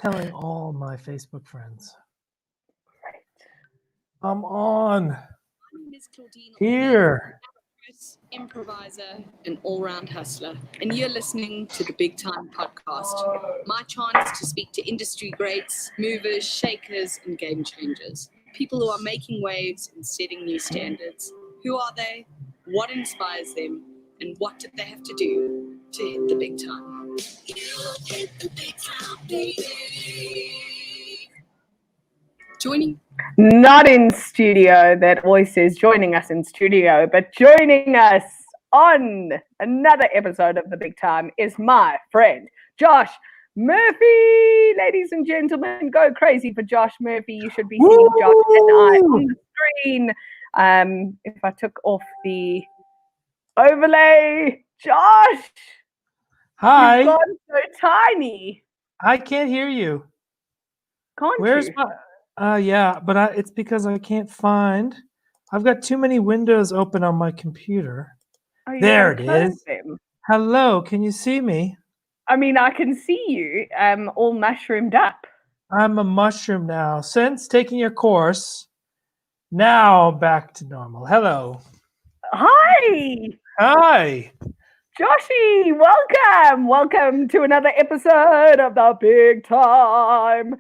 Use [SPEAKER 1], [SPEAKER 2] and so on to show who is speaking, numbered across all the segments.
[SPEAKER 1] telling all my Facebook friends.
[SPEAKER 2] Right.
[SPEAKER 1] I'm on.
[SPEAKER 3] My name is Claudine,
[SPEAKER 1] Here.
[SPEAKER 3] actress, improviser, and all-round hustler, and you're listening to the Big Time Podcast. My chance to speak to industry greats, movers, shakers, and game changers. People who are making waves and setting new standards. Who are they? What inspires them? And what did they have to do to hit the big time? Joining
[SPEAKER 2] Not in studio, that always says joining us in studio, but joining us on another episode of The Big Time is my friend, Josh Murphy. Ladies and gentlemen, go crazy for Josh Murphy. You should be seeing Josh and I on the screen. If I took off the overlay, Josh,
[SPEAKER 1] Hi.
[SPEAKER 2] you've gone so tiny.
[SPEAKER 1] I can't hear you.
[SPEAKER 2] Can't
[SPEAKER 1] Where's
[SPEAKER 2] you?
[SPEAKER 1] my? Yeah, but it's because I can't find. I've got too many windows open on my computer.
[SPEAKER 2] Oh, you
[SPEAKER 1] There
[SPEAKER 2] gotta
[SPEAKER 1] it
[SPEAKER 2] close
[SPEAKER 1] is.
[SPEAKER 2] them.
[SPEAKER 1] Hello, can you see me?
[SPEAKER 2] I mean, I can see you all mushroomed up.
[SPEAKER 1] I'm a mushroom now. Since taking your course, now back to normal. Hello.
[SPEAKER 2] Hi,
[SPEAKER 1] Hi.
[SPEAKER 2] Joshy. Welcome. Welcome to another episode of The Big Time.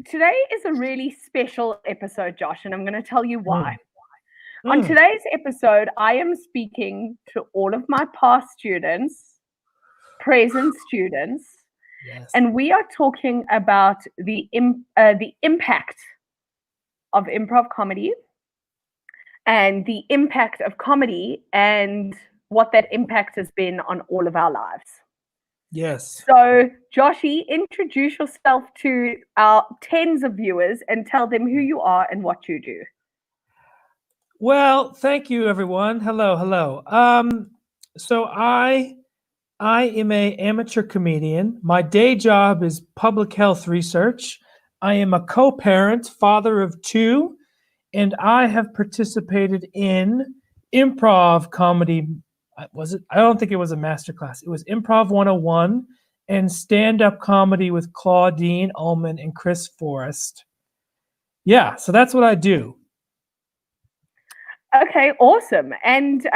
[SPEAKER 2] Today is a really special episode, Josh, and I'm going to tell you why. On today's episode, I am speaking to all of my past students, present students,
[SPEAKER 1] Yes.
[SPEAKER 2] and we are talking about the impact of improv comedy and the impact of comedy and what that impact has been on all of our lives.
[SPEAKER 1] Yes.
[SPEAKER 2] So, Joshy, introduce yourself to our tens of viewers and tell them who you are and what you do.
[SPEAKER 1] Well, thank you, everyone. Hello. So I am a amateur comedian. My day job is public health research. I am a co-parent, father of two, and I have participated in improv comedy. Was it? I don't think it was a masterclass. It was Improv 101 and stand-up comedy with Claudine, Ullman, and Chris Forrest. Yeah, so that's what I do.
[SPEAKER 2] Okay, awesome. And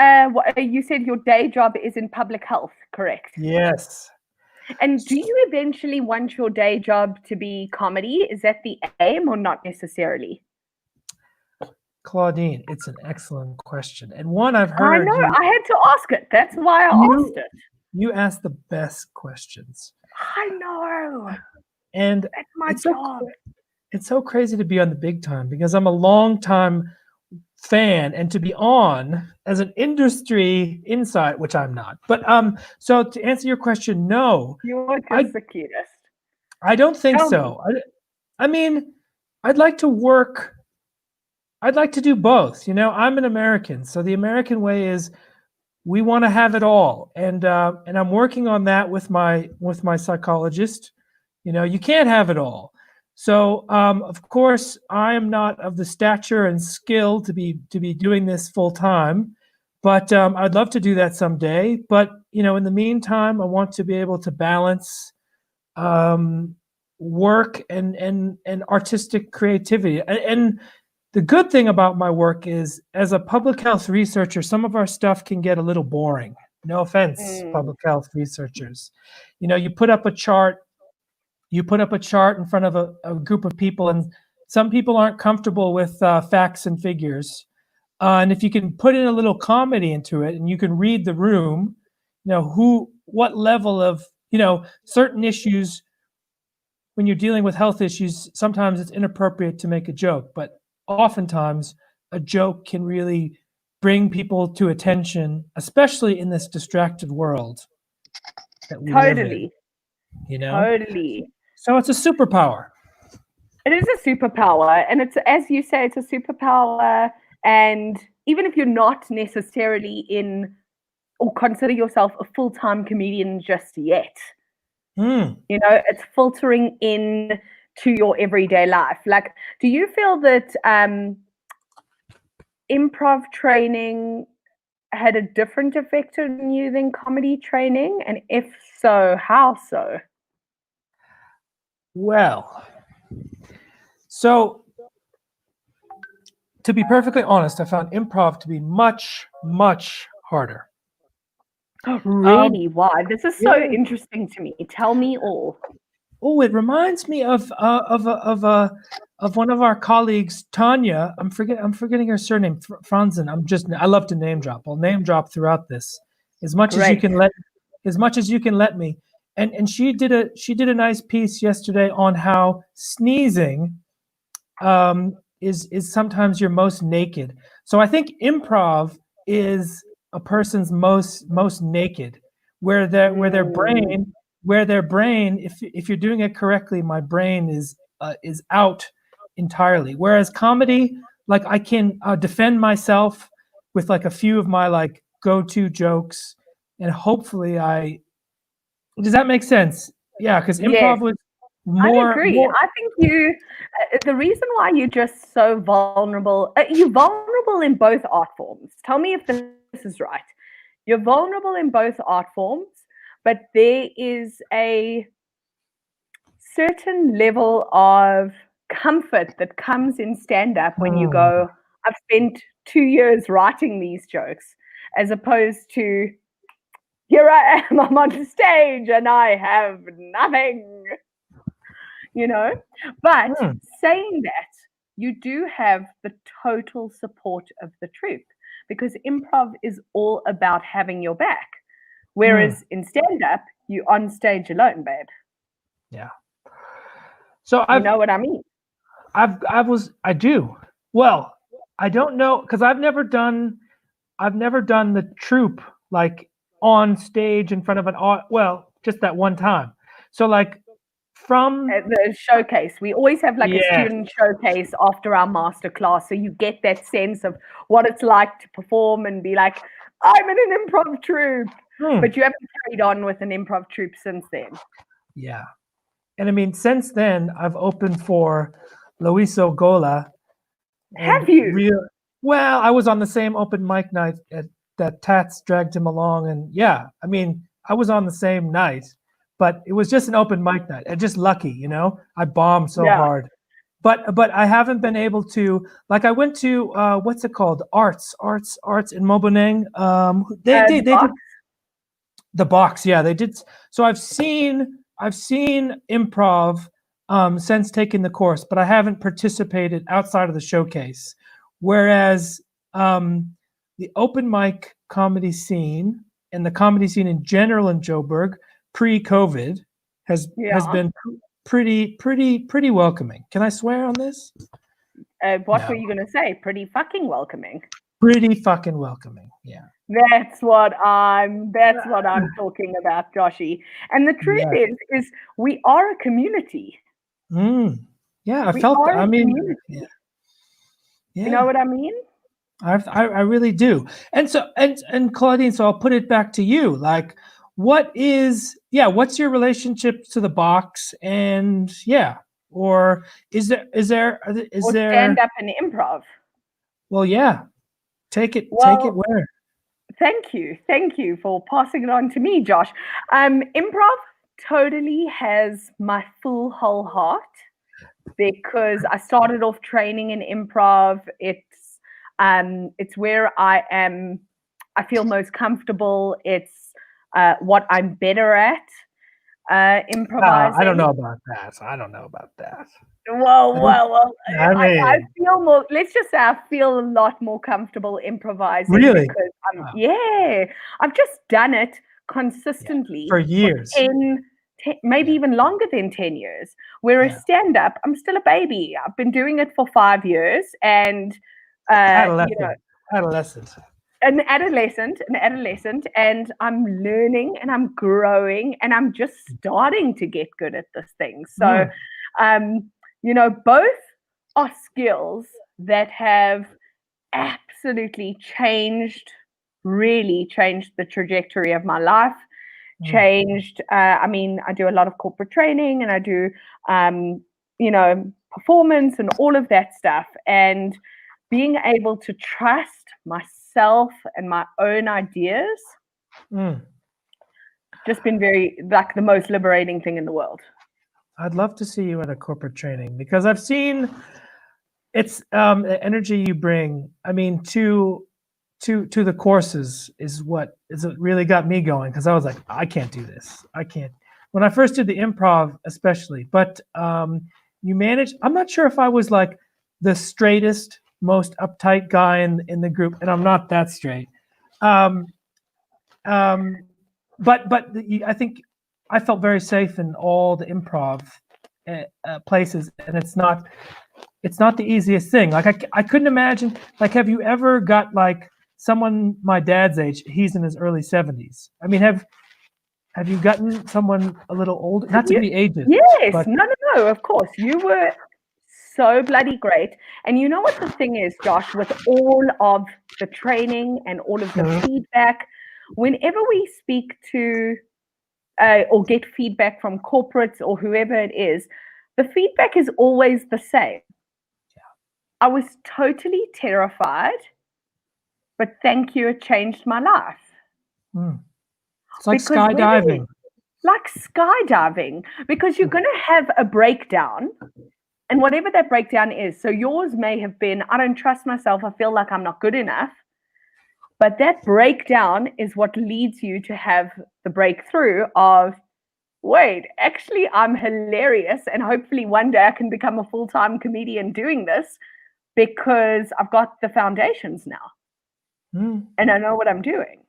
[SPEAKER 2] you said your day job is in public health, correct?
[SPEAKER 1] Yes.
[SPEAKER 2] And do you eventually want your day job to be comedy? Is that the aim or not necessarily?
[SPEAKER 1] Claudine, it's an excellent question. And one I've heard.
[SPEAKER 2] I know, I had to ask it. That's why I asked it.
[SPEAKER 1] You ask the best questions.
[SPEAKER 2] I know.
[SPEAKER 1] And
[SPEAKER 2] that's my job.
[SPEAKER 1] It's so crazy to be on The Big Time because I'm a long-time fan, and to be on as an industry insight, which I'm not. But so to answer your question, no.
[SPEAKER 2] You're just the cutest.
[SPEAKER 1] I don't think so. I mean, I'd like to work. I'd like to do both. You know, I'm an American, so the American way is we want to have it all, and I'm working on that with my psychologist. You know, you can't have it all. So, of course, I am not of the stature and skill to be doing this full time, but I'd love to do that someday. But you know, in the meantime, I want to be able to balance work and artistic creativity. And the good thing about my work is, as a public health researcher, some of our stuff can get a little boring. No offense, public health researchers. You know, you put up a chart in front of a group of people, and some people aren't comfortable with facts and figures. And if you can put in a little comedy into it, and you can read the room, you know, what level of, you know, certain issues, when you're dealing with health issues, sometimes it's inappropriate to make a joke, but oftentimes a joke can really bring people to attention, especially in this distracted world that we live in. You know?
[SPEAKER 2] Totally.
[SPEAKER 1] So it's a superpower.
[SPEAKER 2] It is a superpower, and it's, as you say, it's a superpower. And even if you're not necessarily in or consider yourself a full-time comedian just yet, you know, it's filtering in to your everyday life. Like, do you feel that improv training had a different effect on you than comedy training? And if so, how so?
[SPEAKER 1] Well, so to be perfectly honest, I found improv to be much, much harder.
[SPEAKER 2] Really? Why? This is so
[SPEAKER 1] yeah.
[SPEAKER 2] interesting to me. Tell me all.
[SPEAKER 1] Oh, it reminds me of one of our colleagues, Tanya. I'm forgetting her surname, Franzen. I love to name drop. I'll name drop throughout this as much as you
[SPEAKER 2] Great.
[SPEAKER 1] can let me. And she did a nice piece yesterday on how sneezing is sometimes your most naked. So I think improv is a person's most naked, where their brain, if you're doing it correctly, my brain is out entirely. Whereas comedy, like I can defend myself with like a few of my like go-to jokes, and hopefully does that make sense? Yeah, because
[SPEAKER 2] Yes.
[SPEAKER 1] improv was
[SPEAKER 2] I
[SPEAKER 1] more.
[SPEAKER 2] agree. I think the reason why you're just so vulnerable, you're vulnerable in both art forms. Tell me if this is right. You're vulnerable in both art forms, but there is a certain level of comfort that comes in stand-up when you go, I've spent 2 years writing these jokes, as opposed to, here I am, I'm on stage and I have nothing. But saying that, you do have the total support of the troupe, because improv is all about having your back, whereas in stand-up, you're on stage alone, babe.
[SPEAKER 1] Yeah. So
[SPEAKER 2] You know what I mean?
[SPEAKER 1] I do. Well, I don't know, because I've never done the troupe like on stage in front of just that one time. So like from
[SPEAKER 2] At the showcase, we always have like a
[SPEAKER 1] Yes.
[SPEAKER 2] student showcase after our master class, so you get that sense of what it's like to perform and be like, I'm in an improv troupe. But you haven't carried on with an improv troupe since then.
[SPEAKER 1] Yeah. And I mean, since then, I've opened for Luiso Gola.
[SPEAKER 2] Have you?
[SPEAKER 1] Well, I was on the same open mic night that Tats dragged him along. And yeah, I mean, I was on the same night, but it was just an open mic night. And just lucky, I bombed so hard. But I haven't been able to, like I went to, what's it called? Arts in Moboneng. They did the box. Yeah, they did. So I've seen improv since taking the course, but I haven't participated outside of the showcase. Whereas the open mic comedy scene and the comedy scene in general in Joburg pre-COVID has been pretty welcoming. Can I swear on this?
[SPEAKER 2] What were you going to say? Pretty fucking welcoming.
[SPEAKER 1] Pretty fucking welcoming. Yeah.
[SPEAKER 2] That's what I'm talking about, Joshy. And the truth is we are a community.
[SPEAKER 1] Yeah, I felt that. I mean, yeah.
[SPEAKER 2] You know what I mean?
[SPEAKER 1] I really do. And so and Claudine, so I'll put it back to you. Like, what's your relationship to the box? And or is there
[SPEAKER 2] stand up and improv?
[SPEAKER 1] Well, yeah. Take it where?
[SPEAKER 2] Thank you for passing it on to me, Josh. Improv totally has my full whole heart, because I started off training in improv. It's where I feel most comfortable. It's what I'm better at, improvising.
[SPEAKER 1] I don't know about that.
[SPEAKER 2] Well.
[SPEAKER 1] I mean,
[SPEAKER 2] I feel more. Let's just say I feel a lot more comfortable improvising.
[SPEAKER 1] Really?
[SPEAKER 2] Because I've just done it consistently
[SPEAKER 1] for years.
[SPEAKER 2] Maybe even longer than 10 years. Whereas stand-up, I'm still a baby. I've been doing it for 5 years, and
[SPEAKER 1] adolescent,
[SPEAKER 2] and I'm learning and I'm growing and I'm just starting to get good at this thing. So, both are skills that have absolutely really changed the trajectory of my life. I do a lot of corporate training, and I do, performance and all of that stuff. And being able to trust myself and my own ideas, just been very, like, the most liberating thing in the world.
[SPEAKER 1] I'd love to see you at a corporate training because I've seen it's the energy you bring. I mean, to the courses is what really got me going because I was like, I can't do this. I can't. When I first did the improv, especially, but you managed. I'm not sure if I was like the straightest, most uptight guy in the group, and I'm not that straight. Um, but I think I felt very safe in all the improv places, and it's not the easiest thing. Like I couldn't imagine. Like, have you ever got like someone my dad's age? He's in his early 70s. I mean, have you gotten someone a little older? Not to be ageist.
[SPEAKER 2] Yes,
[SPEAKER 1] but
[SPEAKER 2] no, of course. You were so bloody great. And you know what the thing is, Josh, with all of the training and all of the feedback, whenever we speak to or get feedback from corporates or whoever it is, the feedback is always the same. I was totally terrified, but thank you, it changed my life.
[SPEAKER 1] It's like
[SPEAKER 2] Because
[SPEAKER 1] skydiving.
[SPEAKER 2] Like skydiving, because you're going to have a breakdown, and whatever that breakdown is. So yours may have been, I don't trust myself, I feel like I'm not good enough. But that breakdown is what leads you to have the breakthrough of, wait, actually, I'm hilarious. And hopefully one day I can become a full-time comedian doing this because I've got the foundations now. And I know what I'm doing.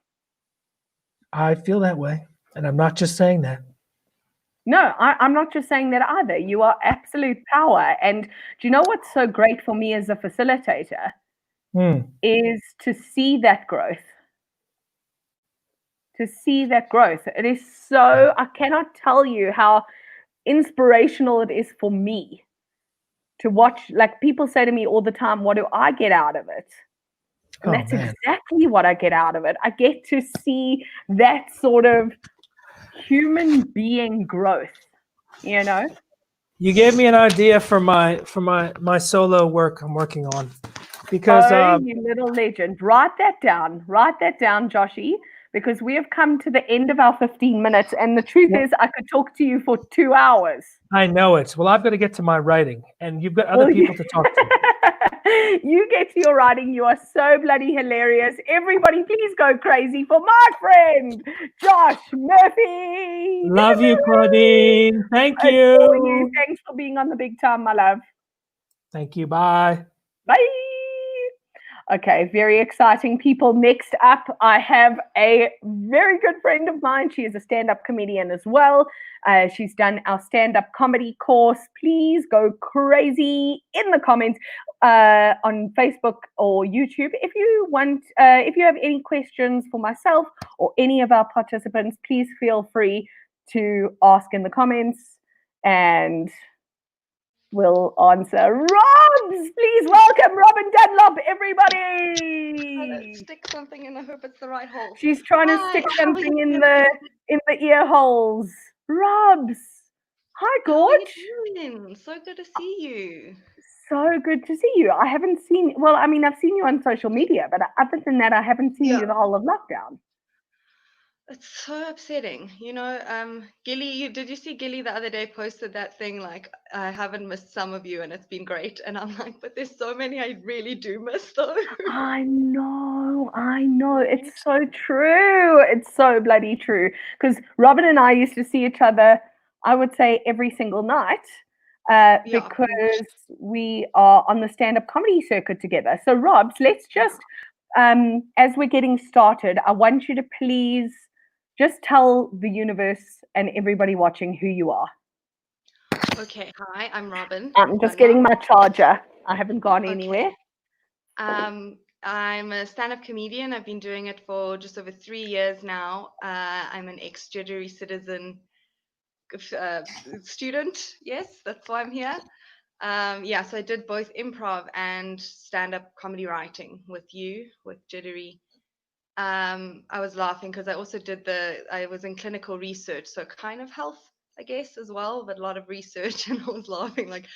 [SPEAKER 1] I feel that way. And I'm not just saying that.
[SPEAKER 2] No, I'm not just saying that either. You are absolute power. And do you know what's so great for me as a facilitator? Is to see that growth. To see that growth. It is so, I cannot tell you how inspirational it is for me to watch. Like, people say to me all the time, what do I get out of it? And that's exactly what I get out of it. I get to see that sort of human being growth, you know?
[SPEAKER 1] You gave me an idea for my solo work I'm working on. Because
[SPEAKER 2] you little legend. Write that down, Joshy, because we have come to the end of our 15 minutes. And the truth is, I could talk to you for 2 hours.
[SPEAKER 1] I know it. Well, I've got to get to my writing, and you've got other people to talk to.
[SPEAKER 2] You get to your writing. You are so bloody hilarious. Everybody, please go crazy for my friend, Josh Murphy.
[SPEAKER 1] Love you, Claudine. Thank you.
[SPEAKER 2] Adore you. Thanks for being on the Big Time, my love.
[SPEAKER 1] Thank you. Bye.
[SPEAKER 2] Bye. Okay, very exciting people. Next up, I have a very good friend of mine. She is a stand-up comedian as well. She's done our stand-up comedy course. Please go crazy in the comments on Facebook or YouTube. If you want, if you have any questions for myself or any of our participants, please feel free to ask in the comments and we'll answer. Robs, please welcome Robin Dunlop, everybody.
[SPEAKER 4] Let's stick something in. I hope it's the right hole.
[SPEAKER 2] She's trying to stick something in the ear holes. Robs, hi, Gorge.
[SPEAKER 4] So good to see you.
[SPEAKER 2] So good to see you. I haven't seen. Well, I mean, I've seen you on social media, but other than that, I haven't seen you the whole of lockdown.
[SPEAKER 4] It's so upsetting. You know, Gilly, did you see Gilly the other day posted that thing like, I haven't missed some of you and it's been great. And I'm like, but there's so many I really do miss though.
[SPEAKER 2] I know. It's so true. It's so bloody true. Because Robin and I used to see each other, I would say, every single night because we are on the stand-up comedy circuit together. So, Robs, let's just, as we're getting started, I want you to please just tell the universe and everybody watching who you are.
[SPEAKER 4] Okay, hi, I'm Robin.
[SPEAKER 2] I'm just getting my charger. I haven't gone anywhere.
[SPEAKER 4] I'm a stand-up comedian. I've been doing it for just over 3 years now. I'm an ex-judiciary citizen student. Yes, that's why I'm here. So I did both improv and stand-up comedy writing with judiciary. I was laughing because I also I was in clinical research, so kind of health, I guess, as well, but a lot of research, and I was laughing like,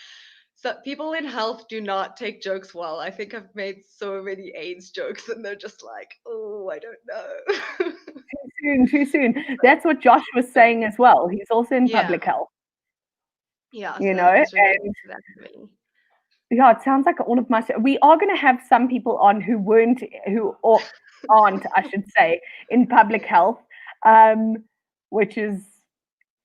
[SPEAKER 4] so people in health do not take jokes well. I think I've made so many AIDS jokes and they're just like, oh, I don't know.
[SPEAKER 2] Too soon. That's what Josh was saying as well. He's also in public health.
[SPEAKER 4] Yeah, so
[SPEAKER 2] you
[SPEAKER 4] that
[SPEAKER 2] know,
[SPEAKER 4] was related
[SPEAKER 2] and
[SPEAKER 4] to that really.
[SPEAKER 2] yeah, it sounds like all of my. We are going to have some people on who weren't, or aren't, I should say, in public health, which is,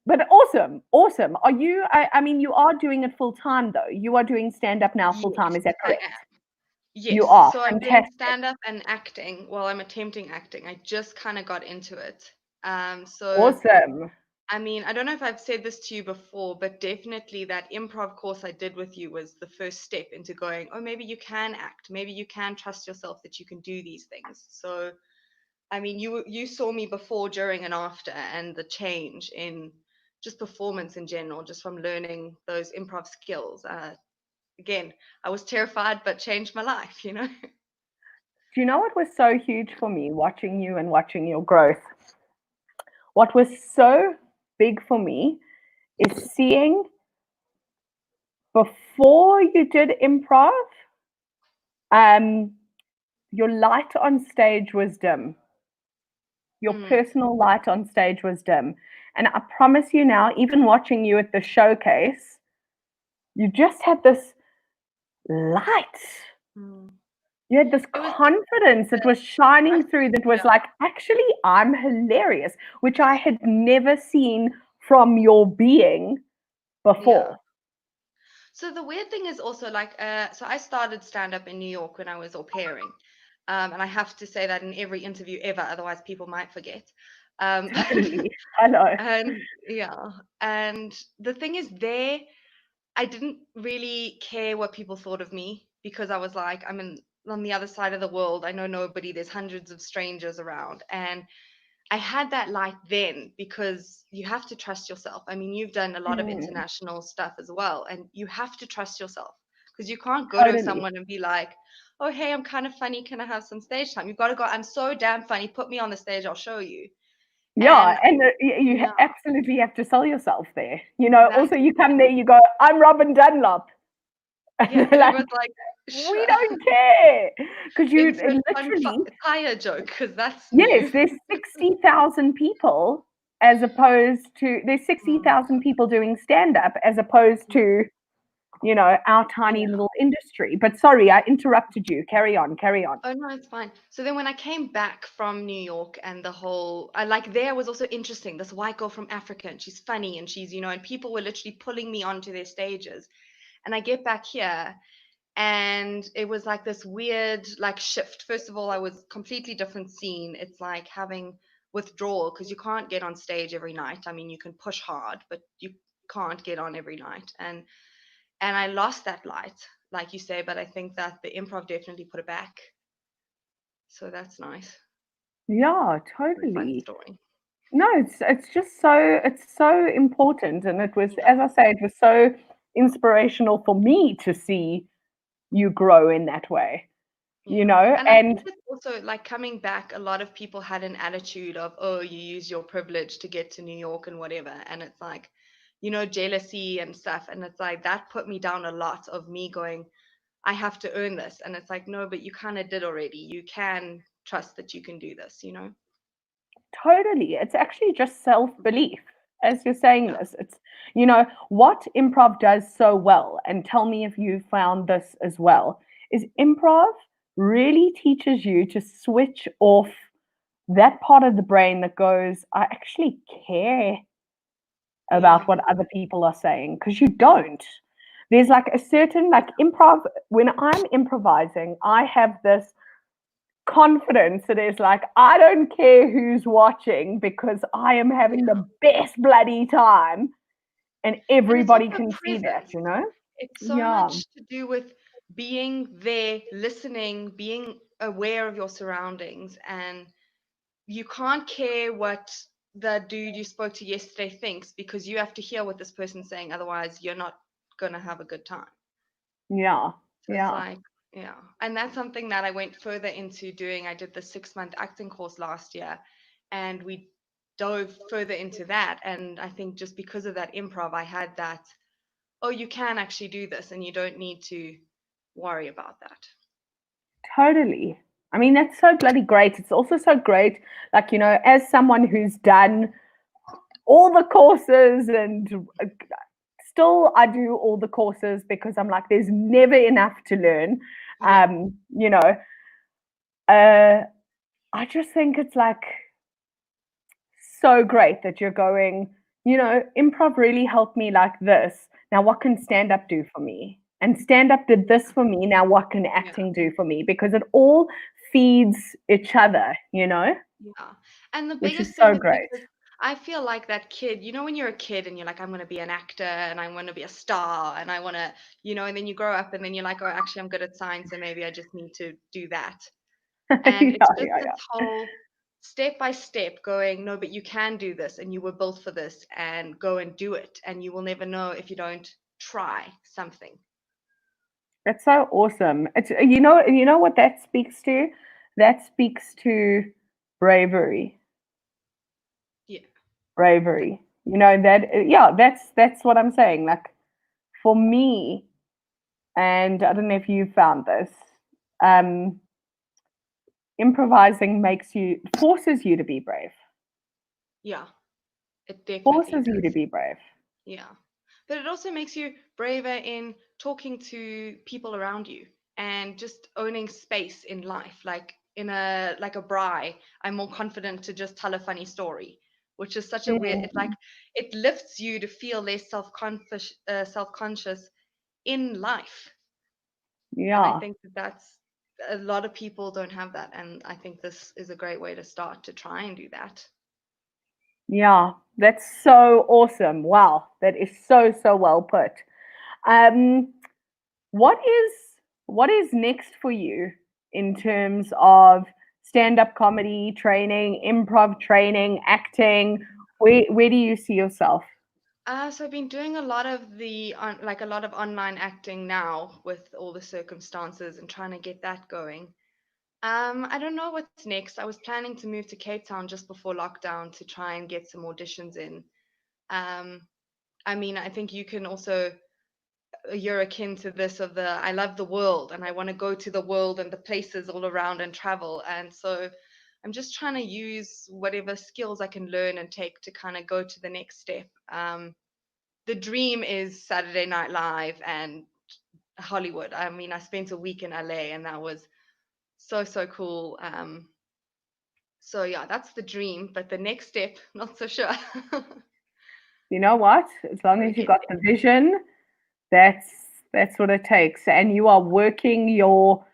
[SPEAKER 2] but awesome, awesome. Are you? I mean, you are doing it full time though. You are doing stand up now full time.
[SPEAKER 4] Yes,
[SPEAKER 2] Is that
[SPEAKER 4] I
[SPEAKER 2] correct?
[SPEAKER 4] am.
[SPEAKER 2] You
[SPEAKER 4] Yes,
[SPEAKER 2] are
[SPEAKER 4] so I'm doing
[SPEAKER 2] fantastic.
[SPEAKER 4] stand-up and acting. Well, I'm attempting acting. I just kind of got into it. So
[SPEAKER 2] Awesome.
[SPEAKER 4] I mean, I don't know if I've said this to you before, but definitely that improv course I did with you was the first step into going, oh, maybe you can act. Maybe you can trust yourself that you can do these things. So, I mean, you saw me before, during, and after, and the change in just performance in general, just from learning those improv skills. Again, I was terrified, but changed my life, you know?
[SPEAKER 2] Do you know what was so huge for me watching you and watching your growth? What was so big for me is seeing before you did improv, your light on stage was dim. Your personal light on stage was dim. And I promise you now, even watching you at the showcase, you just had this light. You had this
[SPEAKER 4] It was
[SPEAKER 2] confidence that was shining through that was
[SPEAKER 4] yeah.
[SPEAKER 2] like, actually, I'm hilarious, which I had never seen from your being before.
[SPEAKER 4] Yeah. So the weird thing is also like, so I started stand up in New York when I was au pairing. And I have to say that in every interview ever, otherwise people might forget.
[SPEAKER 2] Totally. I know.
[SPEAKER 4] And yeah, and the thing is, there, I didn't really care what people thought of me because I was like, on the other side of the world. I know nobody. There's hundreds of strangers around, and I had that light then because you have to trust yourself. I mean, you've done a lot of international stuff as well, and you have to trust yourself because you can't go to
[SPEAKER 2] Totally.
[SPEAKER 4] someone and be like, oh, hey, I'm kind of funny. Can I have some stage time? You've got to go, I'm so damn funny. Put me on the stage. I'll show you.
[SPEAKER 2] Yeah,
[SPEAKER 4] And
[SPEAKER 2] and you
[SPEAKER 4] yeah,
[SPEAKER 2] absolutely have to sell yourself there. You know, also
[SPEAKER 4] exactly.
[SPEAKER 2] you come there, you go, I'm Robin Dunlop.
[SPEAKER 4] Yeah,
[SPEAKER 2] And
[SPEAKER 4] and
[SPEAKER 2] they're like,
[SPEAKER 4] everyone's like,
[SPEAKER 2] we don't care. Because you
[SPEAKER 4] insert fun
[SPEAKER 2] literally,
[SPEAKER 4] tire joke because that's
[SPEAKER 2] yes,
[SPEAKER 4] new.
[SPEAKER 2] there's 60,000 people as opposed to, there's
[SPEAKER 4] Mm,
[SPEAKER 2] 60,000 people doing stand-up as opposed to, you know, our tiny
[SPEAKER 4] yeah.
[SPEAKER 2] little industry. But sorry, I interrupted you. Carry on, carry on.
[SPEAKER 4] Oh no, it's fine. So then when I came back from New York and the whole, I like there was also interesting. This white girl from Africa and she's funny and she's, and people were literally pulling me onto their stages. And I get back here and it was like this weird like shift. First of all, I was completely different scene. It's like having withdrawal because you can't get on stage every night. I mean, you can push hard, but you can't get on every night. And I lost that light, like you say, but I think that the improv definitely put it back. So that's nice.
[SPEAKER 2] Yeah,
[SPEAKER 4] Very fun
[SPEAKER 2] totally.
[SPEAKER 4] story.
[SPEAKER 2] No, it's so important, and it was,
[SPEAKER 4] Yeah.
[SPEAKER 2] as I say, it was so inspirational for me to see you grow in that way, you
[SPEAKER 4] Yeah.
[SPEAKER 2] know.
[SPEAKER 4] And I think
[SPEAKER 2] And
[SPEAKER 4] it's also like coming back, a lot of people had an attitude of, oh, you use your privilege to get to New York and whatever. And it's like, jealousy and stuff. And it's like that put me down a lot of me going, I have to earn this. And it's like, no, but you kind of did already. You can trust that you can do this.
[SPEAKER 2] totally, it's actually just self-belief. As you're saying
[SPEAKER 4] Yeah.
[SPEAKER 2] this, it's, what improv does so well, and tell me if you found this as well, is improv really teaches you to switch off that part of the brain that goes, I actually care about
[SPEAKER 4] Yeah.
[SPEAKER 2] what other people are saying, because you don't. There's like a certain like improv. When I'm improvising, I have this confidence that is like, I don't care who's watching because I am having
[SPEAKER 4] Yeah.
[SPEAKER 2] the best bloody time, and
[SPEAKER 4] And it's
[SPEAKER 2] everybody
[SPEAKER 4] also
[SPEAKER 2] can see that,
[SPEAKER 4] presence. It's so
[SPEAKER 2] Yeah,
[SPEAKER 4] much to do with being there, listening, being aware of your surroundings. And you can't care what the dude you spoke to yesterday thinks because you have to hear what this person's saying. Otherwise, you're not going to have a good time.
[SPEAKER 2] yeah,
[SPEAKER 4] So it's
[SPEAKER 2] yeah.
[SPEAKER 4] like, yeah. And that's something that I went further into doing. I did the 6-month acting course last year and we dove further into that. And I think just because of that improv, I had that, oh, you can actually do this and you don't need to worry about that.
[SPEAKER 2] Totally. I mean, that's so bloody great. It's also so great, like, as someone who's done all the courses and still I do all the courses because I'm like, there's never enough to learn. You know, I just think it's like so great that you're going, you know, improv really helped me like this. Now, what can stand up do for me? And stand up did this for me. Now, what can acting do for me? Because it all feeds each other, you know?
[SPEAKER 4] Yeah. And the
[SPEAKER 2] Which is
[SPEAKER 4] biggest
[SPEAKER 2] so
[SPEAKER 4] thing is
[SPEAKER 2] great.
[SPEAKER 4] because I feel like that kid, you know, when you're a kid and you're like, I'm going to be an actor and I want to be a star and I want to, you know, and then you grow up and then you're like, oh, actually, I'm good at science and maybe I just need to do that. And it's just
[SPEAKER 2] Yeah.
[SPEAKER 4] this whole step by step going, no, but you can do this and you were built for this and go and do it. And you will never know if you don't try something.
[SPEAKER 2] That's so awesome. It's you know what that speaks to? That speaks to bravery.
[SPEAKER 4] Yeah.
[SPEAKER 2] Bravery. You know, that's what I'm saying. Like for me, and I don't know if you found this, improvising forces you to be brave.
[SPEAKER 4] Yeah. It definitely
[SPEAKER 2] Forces you to
[SPEAKER 4] does.
[SPEAKER 2] be brave.
[SPEAKER 4] Yeah. But it also makes you braver in talking to people around you and just owning space in life. Like in a braai, I'm more confident to just tell a funny story, which is such a weird, it's like it lifts you to feel less self-conscious in life. And I
[SPEAKER 2] Yeah.
[SPEAKER 4] think that's a lot of people don't have that. And I think this is a great way to start to try and do that.
[SPEAKER 2] Yeah. That's so awesome. Wow. That is so, so well put. Um, what is next for you in terms of stand-up comedy training, improv training, acting? Where do you see yourself?
[SPEAKER 4] So I've been doing a lot of a lot of online acting now with all the circumstances and trying to get that going. I don't know what's next. I was planning to move to Cape Town just before lockdown to try and get some auditions in. Um, I mean, I think you can also you're akin to this of the I love the world and I want to go to the world and the places all around and travel. And so I'm just trying to use whatever skills I can learn and take to kind of go to the next step. The dream is Saturday Night Live and Hollywood. I mean, I spent a week in LA and that was so, so cool. So yeah, that's the dream, but the next step, not so sure.
[SPEAKER 2] You know what? As long
[SPEAKER 4] Gotta
[SPEAKER 2] as you
[SPEAKER 4] get
[SPEAKER 2] got
[SPEAKER 4] there.
[SPEAKER 2] the vision, that's what it takes. And you are working your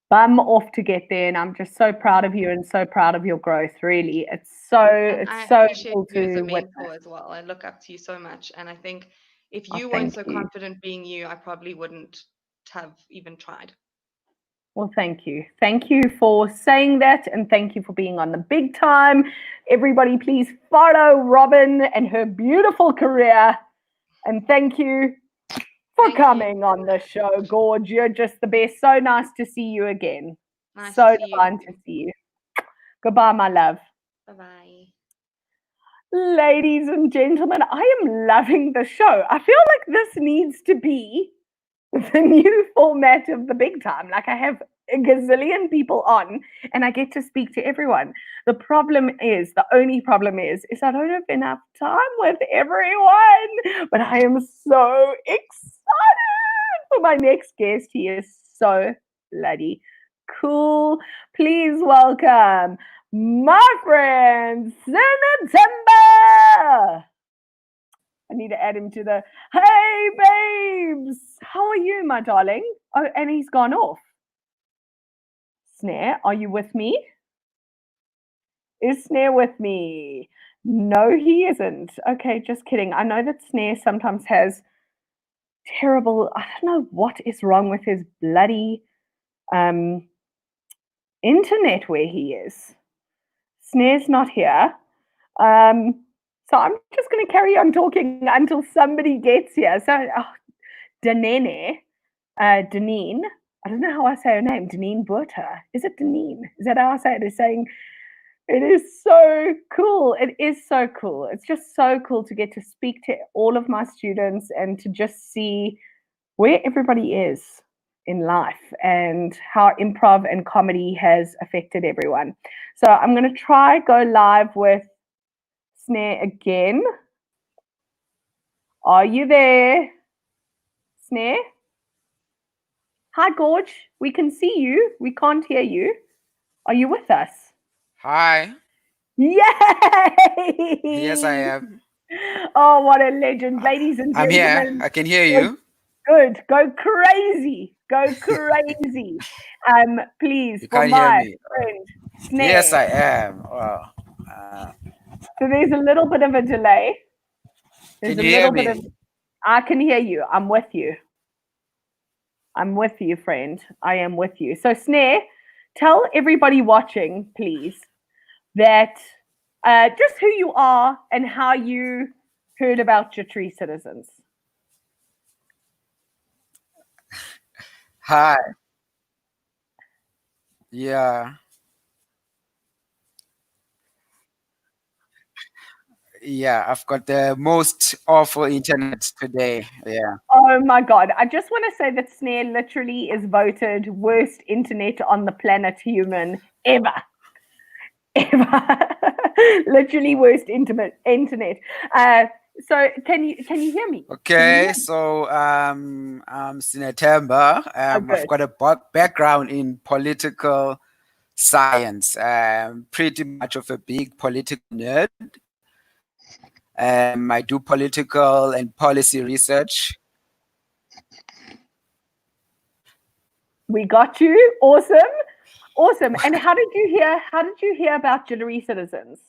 [SPEAKER 2] bum off to get there. And I'm just so proud of you and so proud of your growth. Really,
[SPEAKER 4] And
[SPEAKER 2] it's
[SPEAKER 4] I
[SPEAKER 2] so
[SPEAKER 4] appreciate
[SPEAKER 2] cool
[SPEAKER 4] you as a
[SPEAKER 2] to
[SPEAKER 4] mentor
[SPEAKER 2] witness.
[SPEAKER 4] as well. I look up to you so much. And I think if
[SPEAKER 2] Oh,
[SPEAKER 4] you weren't
[SPEAKER 2] thank
[SPEAKER 4] so
[SPEAKER 2] you.
[SPEAKER 4] confident being you, I probably wouldn't have even tried.
[SPEAKER 2] Well, thank you. Thank you for saying that, and thank you for being on the big time. Everybody, please follow Robin and her beautiful career. And thank you for
[SPEAKER 4] Thank you.
[SPEAKER 2] coming on the show, Gorge. You're just the best. So nice to see you again.
[SPEAKER 4] Nice
[SPEAKER 2] So
[SPEAKER 4] to see you.
[SPEAKER 2] divine to see you. Goodbye, my love.
[SPEAKER 4] Bye-bye.
[SPEAKER 2] Ladies and gentlemen, I am loving the show. I feel like this needs to be the new format of the big time. Like I have a gazillion people on and I get to speak to everyone. The only problem is I don't have enough time with everyone. But I am so excited for my next guest. He is so bloody cool. Please welcome my friend Timber. I need to add him to the hey babes. How are you, my darling? Oh, and he's gone off. Snare, are you with me? Is Snare with me? No, he isn't. Okay, just kidding. I know that Snare sometimes has terrible, I don't know what is wrong with his bloody internet where he is. Snare's not here. So I'm just going to carry on talking until somebody gets here. So, Denene, Deneen, I don't know how I say her name, Deneen Burta. Is it Deneen? Is that how I say it? Is saying it is so cool. It is so cool. It's just so cool to get to speak to all of my students and to just see where everybody is in life and how improv and comedy has affected everyone. So I'm going to try go live with Snare again. Are you there? Snare? Hi, Gorge. We can see you. We can't hear you. Are you with us?
[SPEAKER 5] Hi.
[SPEAKER 2] Yay!
[SPEAKER 5] Yes, I am.
[SPEAKER 2] Oh, what a legend. Ladies and
[SPEAKER 5] I'm here.
[SPEAKER 2] gentlemen.
[SPEAKER 5] I can hear you.
[SPEAKER 2] Good. Go crazy. Go crazy. Please,
[SPEAKER 5] You
[SPEAKER 2] for
[SPEAKER 5] can't hear
[SPEAKER 2] my
[SPEAKER 5] me.
[SPEAKER 2] friend Snare.
[SPEAKER 5] Yes, I am.
[SPEAKER 2] So there's a little bit of a delay. There's
[SPEAKER 5] Can
[SPEAKER 2] a
[SPEAKER 5] you hear
[SPEAKER 2] little bit of.
[SPEAKER 5] me?
[SPEAKER 2] I can hear you. I'm with you. I'm with you, friend. I am with you. So, Snare, tell everybody watching, please, that just who you are and how you heard about Jittery Citizens.
[SPEAKER 5] Hi. Yeah. Yeah, I've got the most awful internet today. Yeah.
[SPEAKER 2] Oh my God. I just want to say that Snare literally is voted worst internet on the planet human ever. Ever. Literally worst internet. So can you hear me?
[SPEAKER 5] Okay, so I'm Sinetemba. I've
[SPEAKER 2] good.
[SPEAKER 5] got a background in political science. Pretty much of a big political nerd. I do political and policy research.
[SPEAKER 2] We got you. Awesome. And how did you hear about Jittery Citizens?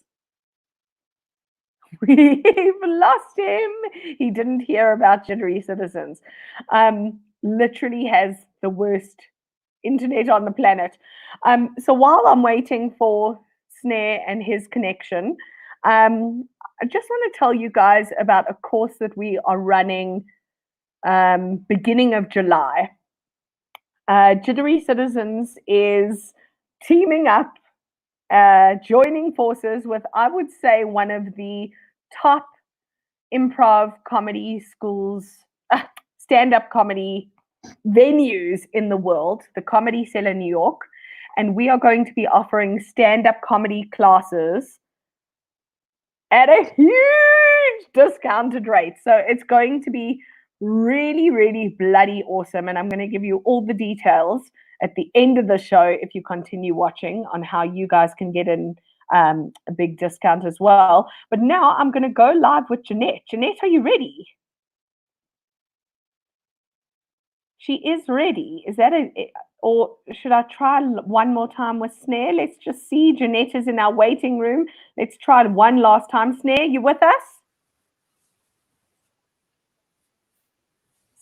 [SPEAKER 2] We've lost him. He didn't hear about Jittery Citizens. Literally has the worst internet on the planet. So while I'm waiting for Snare and his connection, I just want to tell you guys about a course that we are running beginning of July. Jittery Citizens is teaming up, joining forces with, I would say, one of the top improv comedy schools, stand-up comedy venues in the world, the Comedy Cellar New York. And we are going to be offering stand-up comedy classes at a huge discounted rate. So it's going to be really, really bloody awesome. And I'm going to give you all the details at the end of the show if you continue watching on how you guys can get in a big discount as well. But now I'm going to go live with Jeanette. Jeanette, are you ready? She is ready. Is that or should I try one more time with Snare? Let's just see. Jeanette is in our waiting room. Let's try it one last time. Snare, you with us?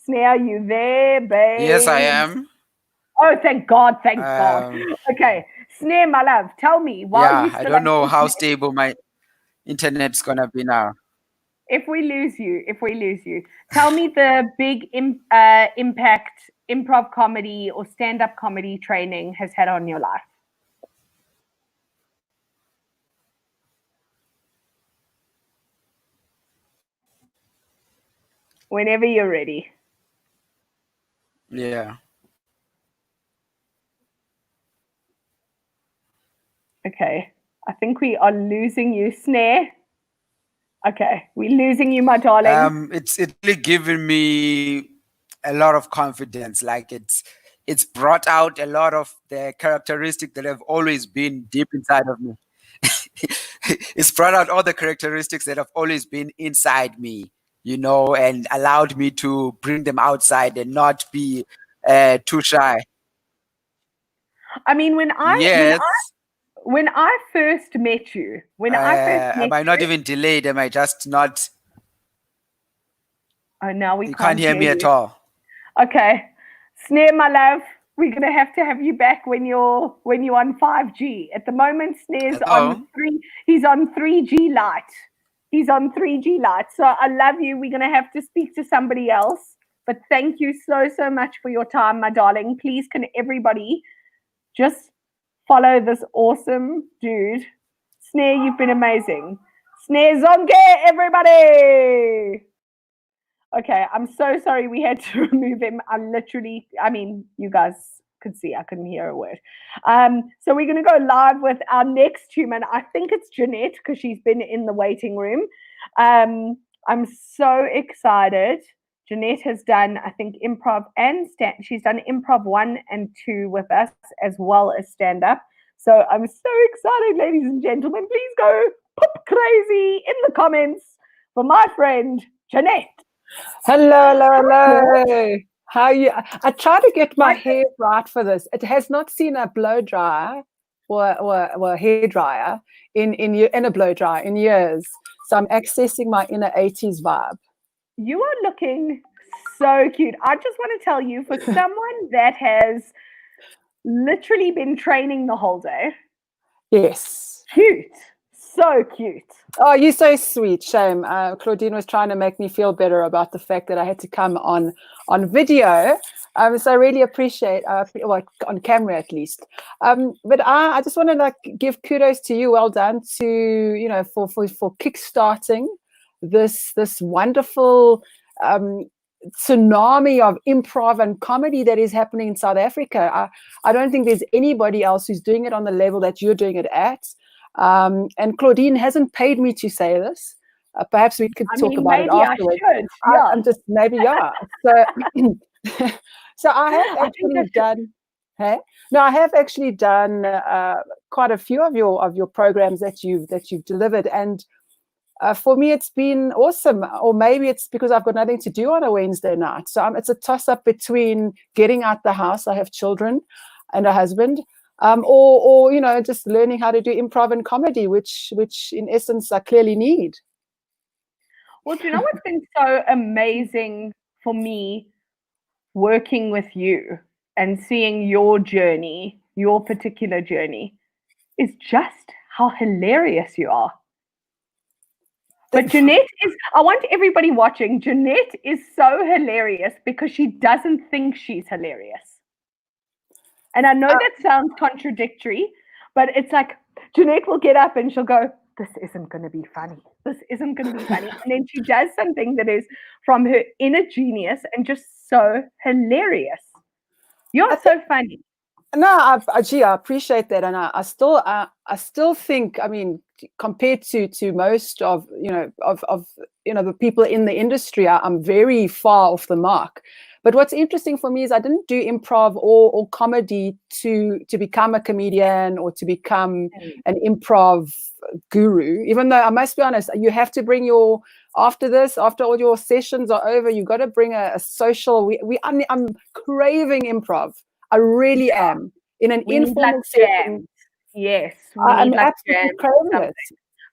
[SPEAKER 2] Snare, are you there, babe?
[SPEAKER 5] Yes, I am.
[SPEAKER 2] Oh, thank God, thank God. Okay, Snare, my love, tell me.
[SPEAKER 5] I don't know how stable my internet's gonna be now.
[SPEAKER 2] If we lose you, tell me the big impact improv comedy or stand-up comedy training has had on your life. Whenever you're ready.
[SPEAKER 5] Yeah.
[SPEAKER 2] Okay. I think we are losing you, Snare. Okay, we're losing you, my darling.
[SPEAKER 5] It's really given me a lot of confidence. Like it's brought out a lot of the characteristics that have always been deep inside of me. It's brought out all the characteristics that have always been inside me, and allowed me to bring them outside and not be too shy.
[SPEAKER 2] I mean, when I first met you,
[SPEAKER 5] am I not even delayed? Am I just not?
[SPEAKER 2] Oh, now we
[SPEAKER 5] you can't hear me at all.
[SPEAKER 2] Okay, Snare, my love, we're gonna have to have you back when you're on 5G. At the moment, Snare's on 3. He's on 3G light. So I love you. We're gonna have to speak to somebody else. But thank you so much for your time, my darling. Please, can everybody just follow this awesome dude? Snare, you've been amazing. Snare Zonke, everybody. Okay, I'm so sorry we had to remove him. You guys could see I couldn't hear a word. So we're going to go live with our next human. I think it's Jeanette because she's been in the waiting room. I'm so excited. Jeanette has done, I think, improv and she's done improv 1 and 2 with us, as well as stand up. So I'm so excited, ladies and gentlemen. Please go pop crazy in the comments for my friend Jeanette.
[SPEAKER 6] Hello. How are you? I try to get my hair right for this. It has not seen a blow dryer or hair dryer in a blow dryer in years. So I'm accessing my inner 80s vibe.
[SPEAKER 2] You are looking so cute. I just want to tell you, for someone that has literally been training the whole day.
[SPEAKER 6] Yes.
[SPEAKER 2] Cute. So cute.
[SPEAKER 6] Oh, you're so sweet. Shame. Claudine was trying to make me feel better about the fact that I had to come on video. So I really appreciate, on camera at least. But I just want to give kudos to you. Well done for kickstarting this wonderful tsunami of improv and comedy that is happening in South Africa. I don't think there's anybody else who's doing it on the level that you're doing it at. And Claudine hasn't paid me to say this. Perhaps we could talk about it afterwards.
[SPEAKER 2] I should. Yeah.
[SPEAKER 6] I'm just So I have actually done. Hey, no, I have actually done quite a few of your programs that you've delivered, and for me it's been awesome. Or maybe it's because I've got nothing to do on a Wednesday night. So it's a toss up between getting out the house. I have children and a husband. Or just learning how to do improv and comedy, which in essence I clearly need.
[SPEAKER 2] Well, do you know what's been so amazing for me working with you and seeing your journey, your particular journey, is just how hilarious you are. But Jeanette I want everybody watching, Jeanette is so hilarious because she doesn't think she's hilarious. And I know that sounds contradictory, but it's like Jeanette will get up and she'll go, this isn't going to be funny. This isn't going to be funny. And then she does something that is from her inner genius and just so hilarious. You're so funny.
[SPEAKER 6] No, I appreciate that. And I still think, I mean, compared to most of the people in the industry, I'm very far off the mark. But what's interesting for me is I didn't do improv or comedy to become a comedian or to become an improv guru, even though I must be honest, you have to bring after all your sessions are over, you've got to bring a social, I'm craving improv. I really am. In an informal setting.
[SPEAKER 2] Yes.
[SPEAKER 6] I'm absolutely craving it.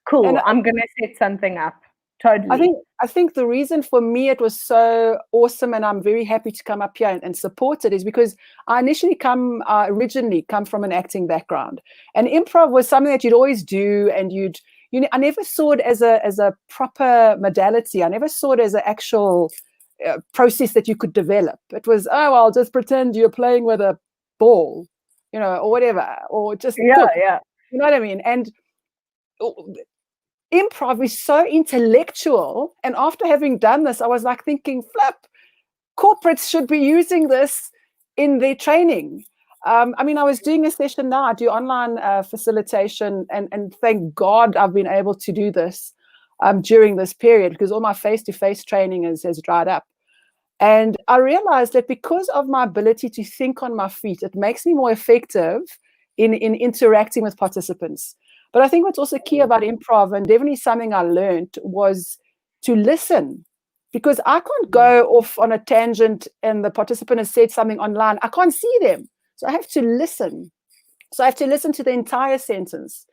[SPEAKER 2] Cool. And I'm going to set something up. Totally.
[SPEAKER 6] I think the reason for me it was so awesome, and I'm very happy to come up here and support it, is because I originally come from an acting background, and improv was something that you'd always do, and I never saw it as a proper modality. I never saw it as an actual process that you could develop. It was, I'll just pretend you're playing with a ball, or whatever, or just cook.
[SPEAKER 2] Yeah.
[SPEAKER 6] You know what I mean? And improv is so intellectual, and after having done this, I was like thinking, flip, corporates should be using this in their training. I was doing a session now. I do online facilitation, and thank God I've been able to do this during this period, because all my face-to-face training has dried up. And I realized that because of my ability to think on my feet, it makes me more effective in interacting with participants. But I think what's also key about improv, and definitely something I learned, was to listen. Because I can't go off on a tangent and the participant has said something online. I can't see them. So I have to listen. So I have to listen to the entire sentence.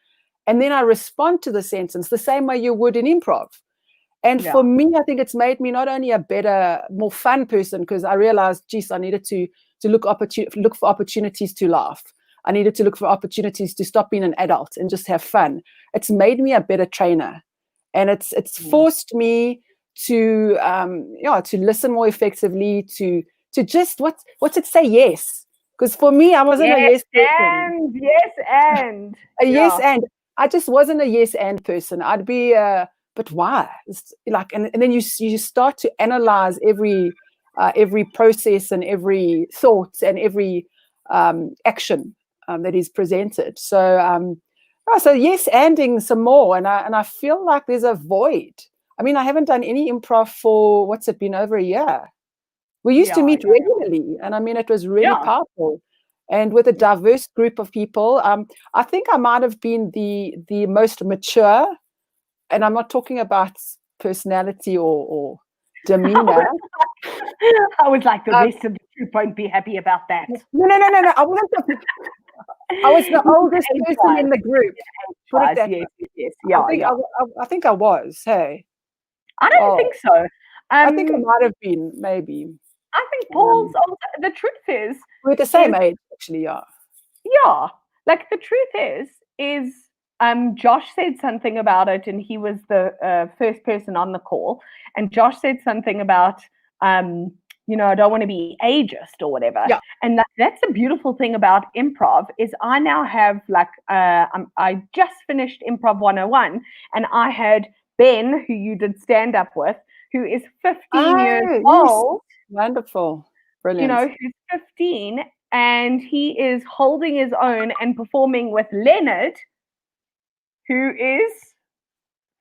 [SPEAKER 6] And then I respond to the sentence the same way you would in improv. And for me, I think it's made me not only a better, more fun person, because I realized, geez, I needed to look for opportunities to laugh. I needed to look for opportunities to stop being an adult and just have fun. It's made me a better trainer, and it's forced me to listen more effectively, to just what's it say? Yes, because for me, I wasn't a yes person. Yes and I just wasn't a yes and person. I'd be but why? It's like, and then you start to analyze every process and every thought and every action that is presented. So so yes, anding some more, and I feel like there's a void. I mean, I haven't done any improv for, what's it been, over a year. We used to
[SPEAKER 2] Yeah,
[SPEAKER 6] meet
[SPEAKER 2] yeah, yeah.
[SPEAKER 6] regularly, and I mean, it was really
[SPEAKER 2] Yeah.
[SPEAKER 6] powerful. And with a diverse group of people, I think I might have been the most mature, and I'm not talking about personality or demeanor.
[SPEAKER 2] I was like, the rest of the group won't be happy about that.
[SPEAKER 6] No. I wasn't. I was the oldest person in the group. Put it that way.
[SPEAKER 2] Yes. Yeah,
[SPEAKER 6] I think I was. Hey,
[SPEAKER 2] I don't
[SPEAKER 6] well,
[SPEAKER 2] think so.
[SPEAKER 6] I think I might have been, maybe.
[SPEAKER 2] I think Paul's. The truth is,
[SPEAKER 6] We're the same age, actually. Yeah.
[SPEAKER 2] yeah. Like the truth is, Josh said something about it, and he was the first person on the call. And Josh said something about, I don't want to be ageist or whatever.
[SPEAKER 6] Yeah.
[SPEAKER 2] And that's the beautiful thing about improv is I now have I just finished Improv 101, and I had Ben, who you did stand up with, who is 15 years
[SPEAKER 6] yes.
[SPEAKER 2] old.
[SPEAKER 6] Wonderful. Brilliant.
[SPEAKER 2] Who's 15, and he is holding his own and performing with Leonard, who is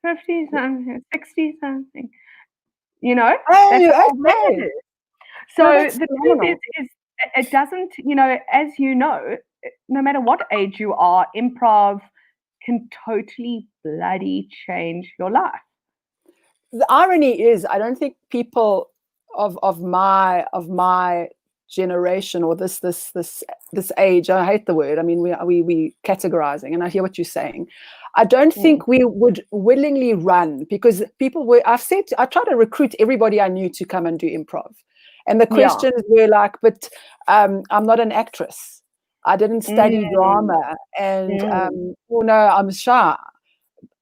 [SPEAKER 2] 50-something, 60-something. That's how old Leonard is. So the truth is, it doesn't, as you know, no matter what age you are, improv can totally bloody change your life.
[SPEAKER 6] The irony is, I don't think people of my generation or this age, I hate the word. I mean, we categorizing, and I hear what you're saying. I don't think we would willingly run, because I tried to recruit everybody I knew to come and do improv. And the questions were like, but I'm not an actress. I didn't study drama. And, no, I'm shy.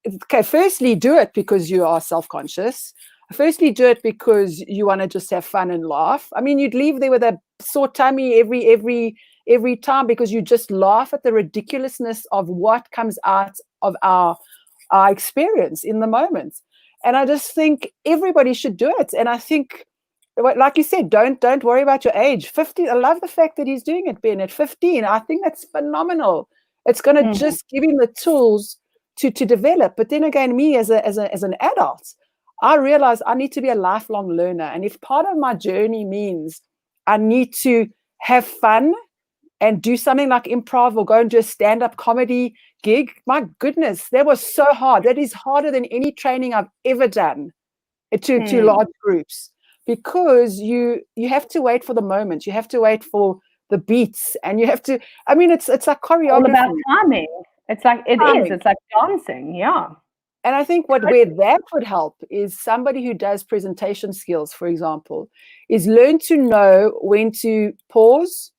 [SPEAKER 6] Okay, firstly, do it because you are self-conscious. Firstly, do it because you want to just have fun and laugh. I mean, you'd leave there with a sore tummy every time, because you just laugh at the ridiculousness of what comes out of our experience in the moment. And I just think everybody should do it. And I think, like you said, don't worry about your age. 15. I love the fact that he's doing it, Ben, at 15. I think that's phenomenal. It's going to just give him the tools to develop. But then again, me as an adult, I realize I need to be a lifelong learner. And if part of my journey means I need to have fun and do something like improv or go and do a stand-up comedy gig, my goodness, that was so hard. That is harder than any training I've ever done to large groups, because you have to wait for the moment. You have to wait for the beats, and you have to, I mean, it's like choreography.
[SPEAKER 2] All about timing. It's like it's like dancing, yeah.
[SPEAKER 6] And I think where that would help is somebody who does presentation skills, for example, is learn to know when to pause,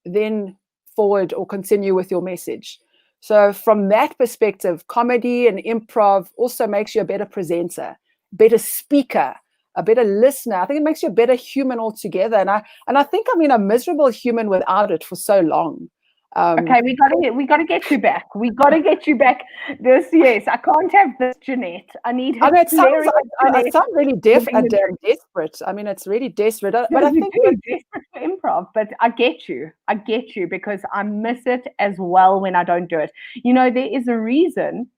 [SPEAKER 6] then forward or continue with your message. So from that perspective, comedy and improv also makes you a better presenter, better speaker, a better listener. I think it makes you a better human altogether. And I think I've been a miserable human without it for so long.
[SPEAKER 2] Okay, we got to get you back. We got to get you back. Yes, I can't have this, Jeanette. I need her.
[SPEAKER 6] It sounds really desperate. I mean, it's really desperate. But I think
[SPEAKER 2] you're desperate for improv. But I get you because I miss it as well when I don't do it. There is a reason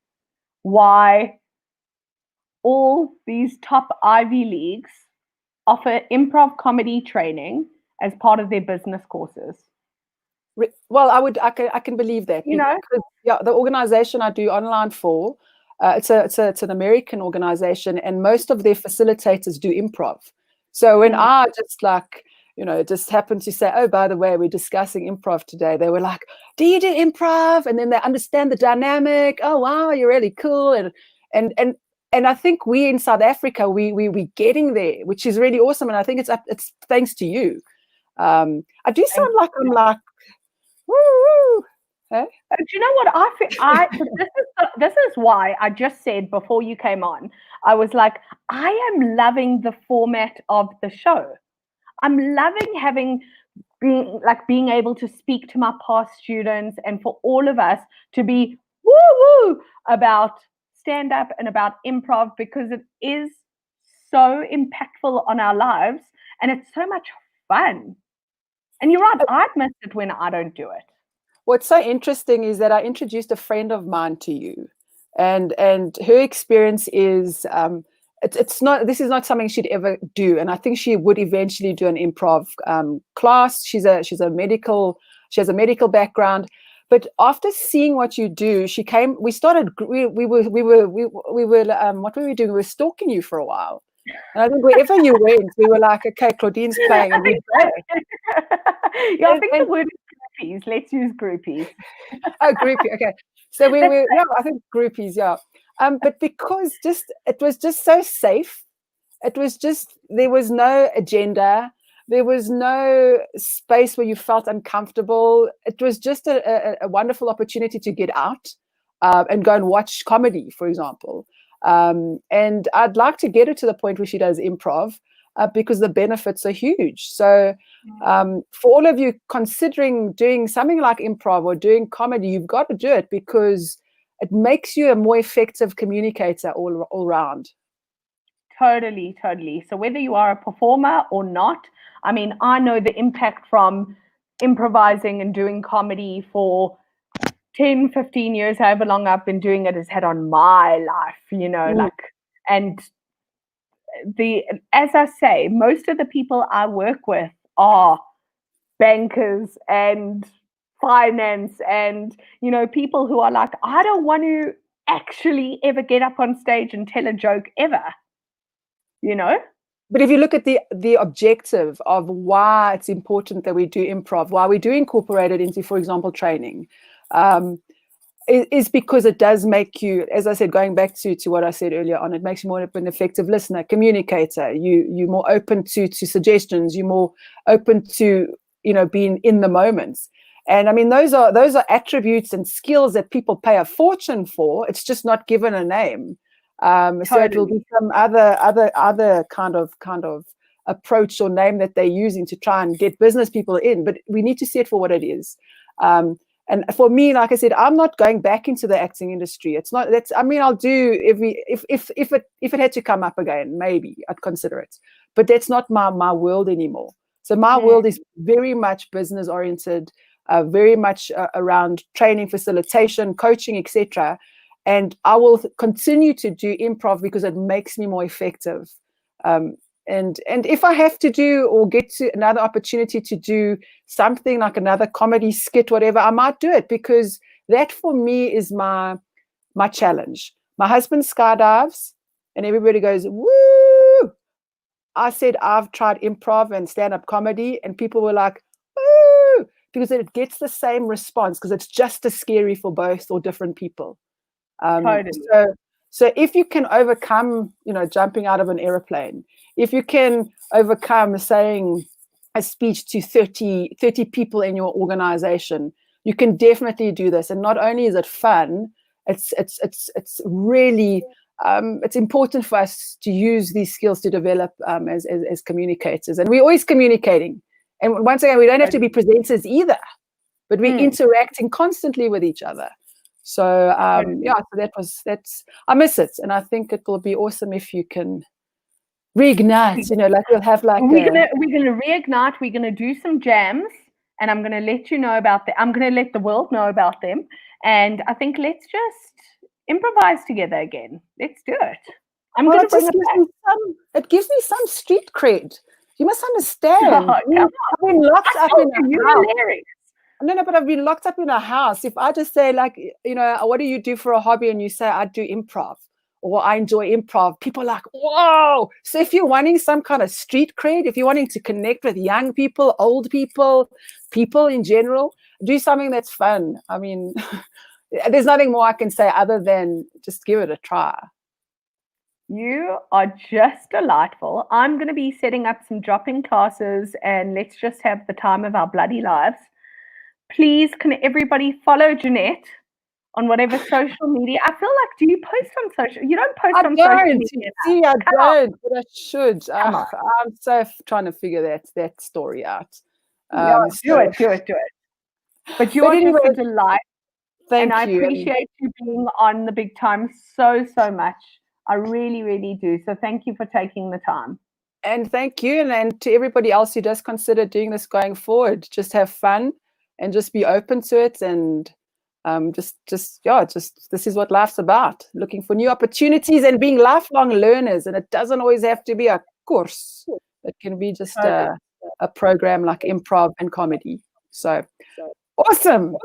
[SPEAKER 2] why all these top Ivy Leagues offer improv comedy training as part of their business courses.
[SPEAKER 6] Well, I can believe that. Because, the organization I do online for, it's an American organization, and most of their facilitators do improv. So when I just happened to say, oh, by the way, we're discussing improv today, they were like, do you do improv? And then they understand the dynamic. Oh, wow, you're really cool. And I think we in South Africa, we getting there, which is really awesome. And I think it's thanks to you. I do sound like I'm like, woo. Hey?
[SPEAKER 2] Do you know what I feel? This is why I just said before you came on, I was like, I am loving the format of the show. I'm loving being able to speak to my past students, and for all of us to be woo about stand up and about improv, because it is so impactful on our lives and it's so much fun. And you're right, I've missed it when I don't do it.
[SPEAKER 6] What's so interesting is that I introduced a friend of mine to you, and her experience is it's not, this is not something she'd ever do, and I think she would eventually do an improv class. She has a medical background, but after seeing what you do, we were what were we doing? We were stalking you for a while, and I think wherever you went, we were like, okay, Claudine's playing, and we'd go.
[SPEAKER 2] Yeah, I think the word is groupies. Let's use groupies.
[SPEAKER 6] Oh, groupie. Okay, so we were, yeah, I think groupies, yeah. But because it was just so safe. It was just, there was no agenda. There was no space where you felt uncomfortable. It was just a wonderful opportunity to get out and go and watch comedy, for example. And I'd like to get her to the point where she does improv because the benefits are huge. So for all of you considering doing something like improv or doing comedy, you've got to do it because it makes you a more effective communicator all around.
[SPEAKER 2] Totally. So whether you are a performer or not, I mean, I know the impact from improvising and doing comedy for 10, 15 years, however long I've been doing it, has had on my life, and as I say, most of the people I work with are bankers and finance and people who are like, I don't want to actually ever get up on stage and tell a joke ever.
[SPEAKER 6] But if you look at the objective of why it's important that we do improv, why we do incorporate it into, for example, training, is because it does make you, as I said, going back to what I said earlier on, it makes you more of an effective listener, communicator. You're more open to suggestions. You're more open to being in the moments. And I mean, those are attributes and skills that people pay a fortune for. It's just not given a name. So it will be some other kind of approach or name that they're using to try and get business people in. But we need to see it for what it is. And for me, like I said, I'm not going back into the acting industry. It's not. I'll do if it had to come up again, maybe I'd consider it. But that's not my world anymore. So my world is very much business oriented, very much around training, facilitation, coaching, etc. And I will continue to do improv because it makes me more effective. And if I have to do or get to another opportunity to do something like another comedy skit, whatever, I might do it because that for me is my challenge. My husband skydives and everybody goes, woo! I said, I've tried improv and stand-up comedy and people were like, woo! Because it gets the same response because it's just as scary for both or different people.
[SPEAKER 2] Totally.
[SPEAKER 6] So if you can overcome, jumping out of an airplane, if you can overcome saying a speech to 30 people in your organization, you can definitely do this. And not only is it fun, it's really it's important for us to use these skills to develop as communicators. And we're always communicating. And once again, we don't have to be presenters either, but we're interacting constantly with each other. So so that's I miss it, and I think it will be awesome if you can reignite. Like we'll have like
[SPEAKER 2] we're gonna reignite. We're gonna do some jams, and I'm gonna let you know about them. I'm gonna let the world know about them, and I think let's just improvise together again. Let's do it.
[SPEAKER 6] It gives me some street cred. You must understand. I've been locked up in a house.
[SPEAKER 2] Hilarious.
[SPEAKER 6] No, but I've been locked up in a house. If I just say like, what do you do for a hobby? And you say, I do improv or I enjoy improv. People are like, whoa. So if you're wanting some kind of street cred, if you're wanting to connect with young people, old people, people in general, do something that's fun. I mean, there's nothing more I can say other than just give it a try.
[SPEAKER 2] You are just delightful. I'm going to be setting up some drop-in classes and let's just have the time of our bloody lives. Please, can everybody follow Jeanette on whatever social media? I feel like, do you post on social? You don't post on social media.
[SPEAKER 6] See, I don't, but I should. I'm so trying to figure that story out.
[SPEAKER 2] Do it. But you are just a delight.
[SPEAKER 6] Thank you.
[SPEAKER 2] I appreciate you being on the Big Time so much. I really, really do. So thank you for taking the time.
[SPEAKER 6] And thank you. And to everybody else who does consider doing this going forward, just have fun and just be open to it. And Just this is what life's about, looking for new opportunities and being lifelong learners. And it doesn't always have to be a course. It can be just a program like improv and comedy. So awesome.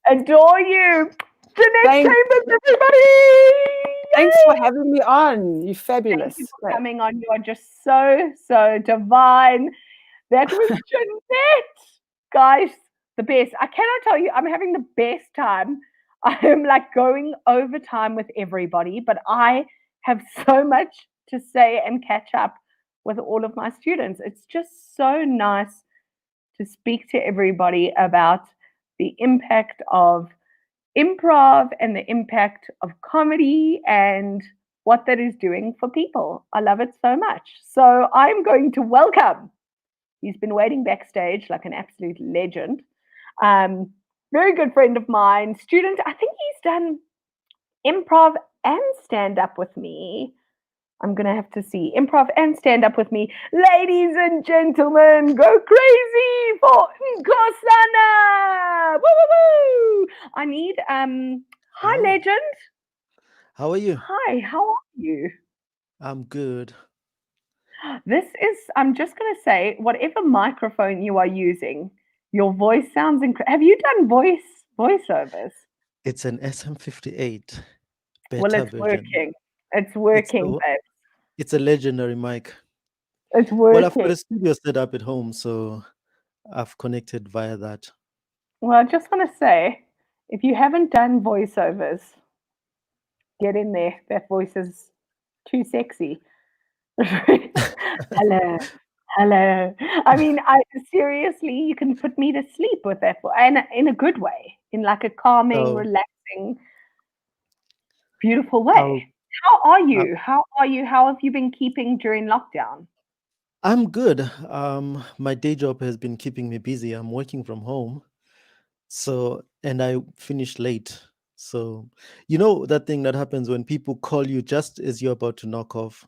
[SPEAKER 2] Adore you. Jeanette
[SPEAKER 6] Thank-
[SPEAKER 2] Chambers, everybody.
[SPEAKER 6] Thanks for having me on. You're fabulous.
[SPEAKER 2] Thank you for coming on. You are just so divine. That was Jeanette. Guys, the best. I cannot tell you, I'm having the best time. I am like going overtime with everybody, but I have so much to say and catch up with all of my students. It's just so nice to speak to everybody about the impact of improv and the impact of comedy and what that is doing for people. I love it so much. So I'm going to welcome, he's been waiting backstage like an absolute legend. Very good friend of mine, student. I think he's done improv and stand-up with me. I'm going to have to see improv and stand-up with me. Ladies and gentlemen, go crazy for Nkosana! Woo, woo, woo! I need, hi,
[SPEAKER 7] Hello.
[SPEAKER 2] legend.
[SPEAKER 7] How are you?
[SPEAKER 2] Hi, how are you?
[SPEAKER 7] I'm good.
[SPEAKER 2] This is, I'm just going to say, whatever microphone you are using, your voice sounds incredible. Have you done voiceovers?
[SPEAKER 7] It's an SM58 beta
[SPEAKER 2] Well, it's
[SPEAKER 7] version.
[SPEAKER 2] working. It's working, babe.
[SPEAKER 7] It's a legendary mic.
[SPEAKER 2] It's
[SPEAKER 7] Well, I've got
[SPEAKER 2] working.
[SPEAKER 7] a studio set up at home, so I've connected via that.
[SPEAKER 2] Well, I just want to say, if you haven't done voiceovers, get in there. That voice is too sexy. Hello. Hello. I mean, seriously, you can put me to sleep with that, and in a good way, in like a calming,
[SPEAKER 7] So,
[SPEAKER 2] relaxing, beautiful
[SPEAKER 7] I'll,
[SPEAKER 2] way. How are
[SPEAKER 7] I'll,
[SPEAKER 2] you? How are you? How have you been keeping during lockdown?
[SPEAKER 7] I'm good. My day job has been keeping me busy. I'm working from home, and I finish late. So, you know that thing that happens when people call you just as you're about to knock off,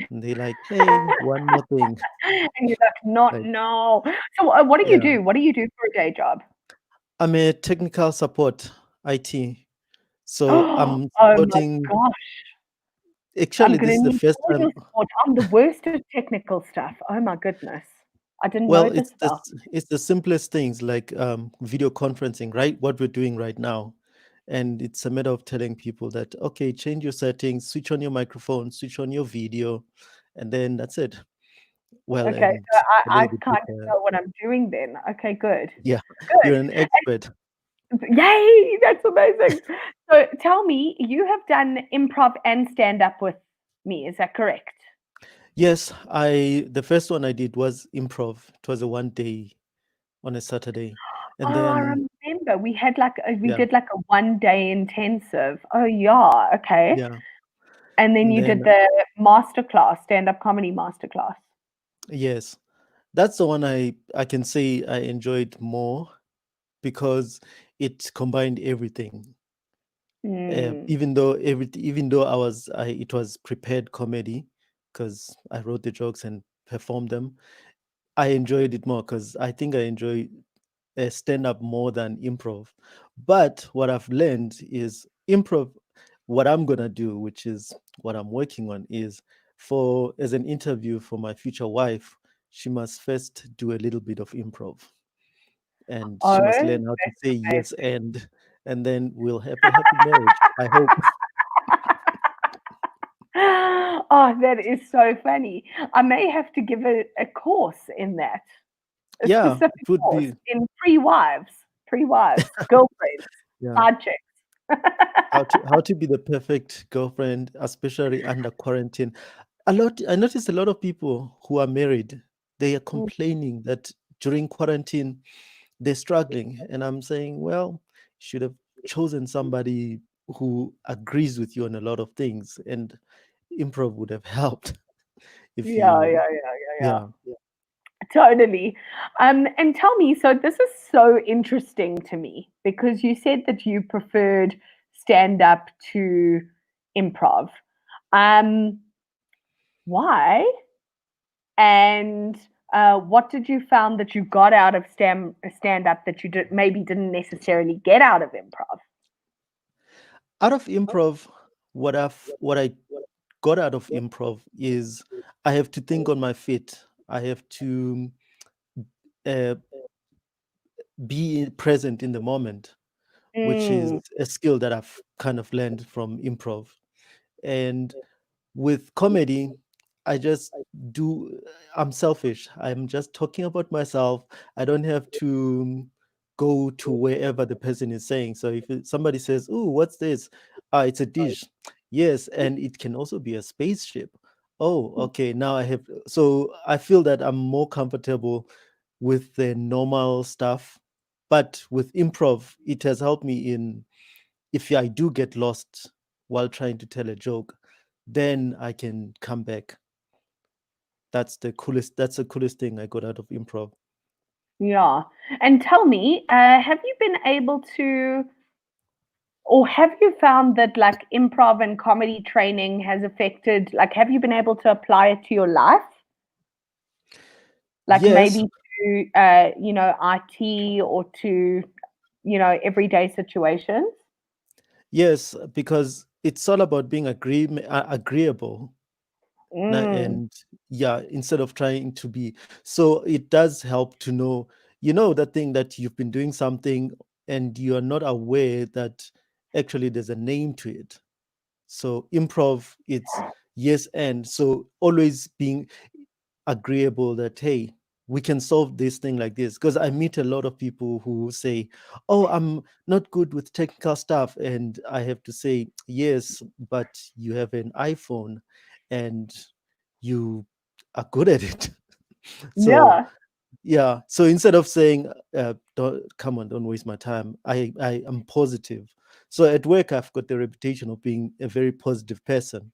[SPEAKER 7] and they're like, "Hey, one more thing."
[SPEAKER 2] And you're like,
[SPEAKER 7] Like,
[SPEAKER 2] no. So what do you
[SPEAKER 7] yeah.
[SPEAKER 2] do? What do you do for a day job?
[SPEAKER 7] I'm a technical support, IT. So
[SPEAKER 2] Oh
[SPEAKER 7] I'm
[SPEAKER 2] my
[SPEAKER 7] supporting.
[SPEAKER 2] gosh. I'm
[SPEAKER 7] Actually,
[SPEAKER 2] going
[SPEAKER 7] this
[SPEAKER 2] to
[SPEAKER 7] is the
[SPEAKER 2] need
[SPEAKER 7] first
[SPEAKER 2] all
[SPEAKER 7] time.
[SPEAKER 2] your support. I'm the worst at technical stuff. Oh my goodness. I didn't know
[SPEAKER 7] Well,
[SPEAKER 2] this stuff.
[SPEAKER 7] it's the simplest things like video conferencing, right? What we're doing right now, and it's a matter of telling people that okay, change your settings, switch on your microphone, switch on your video, and then that's it. Well,
[SPEAKER 2] Okay,
[SPEAKER 7] and
[SPEAKER 2] so
[SPEAKER 7] a
[SPEAKER 2] I
[SPEAKER 7] little bit
[SPEAKER 2] kind
[SPEAKER 7] with
[SPEAKER 2] of know what I'm doing then. Okay, good.
[SPEAKER 7] yeah,
[SPEAKER 2] Good.
[SPEAKER 7] you're an expert.
[SPEAKER 2] Yay, that's amazing. So tell me, you have done improv and stand-up with me, is that correct?
[SPEAKER 7] Yes, the first one I did was improv. It was a 1 day on a Saturday, and
[SPEAKER 2] Oh, I
[SPEAKER 7] then
[SPEAKER 2] remember. We had we
[SPEAKER 7] yeah,
[SPEAKER 2] did like a 1 day intensive. Oh yeah, okay.
[SPEAKER 7] yeah,
[SPEAKER 2] And then
[SPEAKER 7] and
[SPEAKER 2] you did
[SPEAKER 7] then
[SPEAKER 2] the masterclass, stand-up comedy masterclass.
[SPEAKER 7] yes, that's the one I can say I enjoyed more because it combined everything.
[SPEAKER 2] Mm,
[SPEAKER 7] Even though it was prepared comedy because I wrote the jokes and performed them. I enjoyed it more because I think I enjoy stand up more than improv. But what I've learned is improv. What I'm gonna do, which is what I'm working on, is as an interview for my future wife, she must first do a little bit of improv, and
[SPEAKER 2] oh,
[SPEAKER 7] she must learn how to
[SPEAKER 2] that's
[SPEAKER 7] say
[SPEAKER 2] amazing.
[SPEAKER 7] yes, and then we'll have a happy marriage. I hope.
[SPEAKER 2] Oh, that is so funny. I may have to give a course in that, a
[SPEAKER 7] Yeah,
[SPEAKER 2] specific
[SPEAKER 7] it would
[SPEAKER 2] course
[SPEAKER 7] be.
[SPEAKER 2] in pre-wives, girlfriends,
[SPEAKER 7] Yeah,
[SPEAKER 2] side chicks.
[SPEAKER 7] how to be the perfect girlfriend, especially under quarantine. I noticed a lot of people who are married, they are
[SPEAKER 2] Mm,
[SPEAKER 7] complaining that during quarantine they're struggling, and I'm saying, well, you should have chosen somebody who agrees with you on a lot of things, and improv would have helped if
[SPEAKER 2] yeah,
[SPEAKER 7] you.
[SPEAKER 2] yeah, yeah, yeah, yeah.
[SPEAKER 7] Yeah.
[SPEAKER 2] Totally. And tell me, so this is so interesting to me because you said that you preferred stand-up to improv. Um, why? And what did you found that you got out of stand-up that you maybe didn't necessarily get out of improv?
[SPEAKER 7] Out of improv, what I got out of improv is I have to think on my feet. I have to uh, be present in the moment, which is a skill that I've kind of learned from improv. And with comedy, I just do, I'm selfish. I'm just talking about myself. I don't have to go to wherever the person is saying. So if somebody says, "Oh, what's this?" It's a dish. Yes, and it can also be a spaceship. Oh, okay. Now I have, so I feel that I'm more comfortable with the normal stuff. But with improv, it has helped me in, if I do get lost while trying to tell a joke, then I can come back. That's the coolest thing I got out of improv.
[SPEAKER 2] Yeah. And tell me, have you been able to, or have you found that like improv and comedy training has affected, like, have you been able to apply it to your life? Like
[SPEAKER 7] Yes,
[SPEAKER 2] maybe to, IT or to, everyday situations?
[SPEAKER 7] yes, because it's all about being agreeable.
[SPEAKER 2] Mm,
[SPEAKER 7] And yeah, instead of trying to be, so it does help to know, that thing that you've been doing something and you are not aware that actually there's a name to it. So improv, it's yes, and so always being agreeable that, hey, we can solve this thing like this. Because I meet a lot of people who say, "Oh, I'm not good with technical stuff," and I have to say, yes, but you have an iPhone and you are good at it. So
[SPEAKER 2] yeah.
[SPEAKER 7] yeah, so instead of saying, don't waste my time, I am positive. So at work, I've got the reputation of being a very positive person,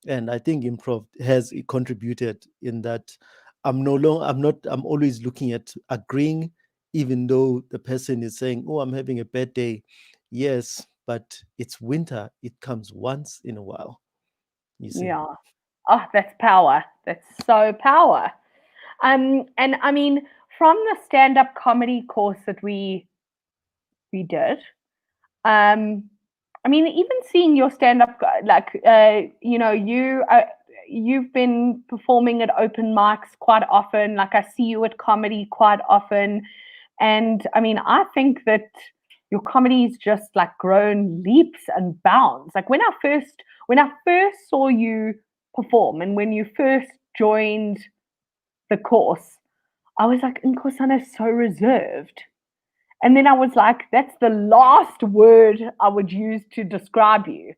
[SPEAKER 7] and I think improv has contributed in that. I'm always looking at agreeing, even though the person is saying, "Oh, I'm having a bad day." Yes, but it's winter. It comes once in a while, you see.
[SPEAKER 2] Yeah. Oh, that's power. That's so power. And I mean, from the stand-up comedy course that we did, I mean, even seeing your stand-up, like, you've been performing at open mics quite often. Like, I see you at comedy quite often, and I mean, I think that your comedy's just like grown leaps and bounds. Like when I first saw you perform, and when you first joined the course, I was like, Nkosana is so reserved. And then I was like, that's the last word I would use to describe you.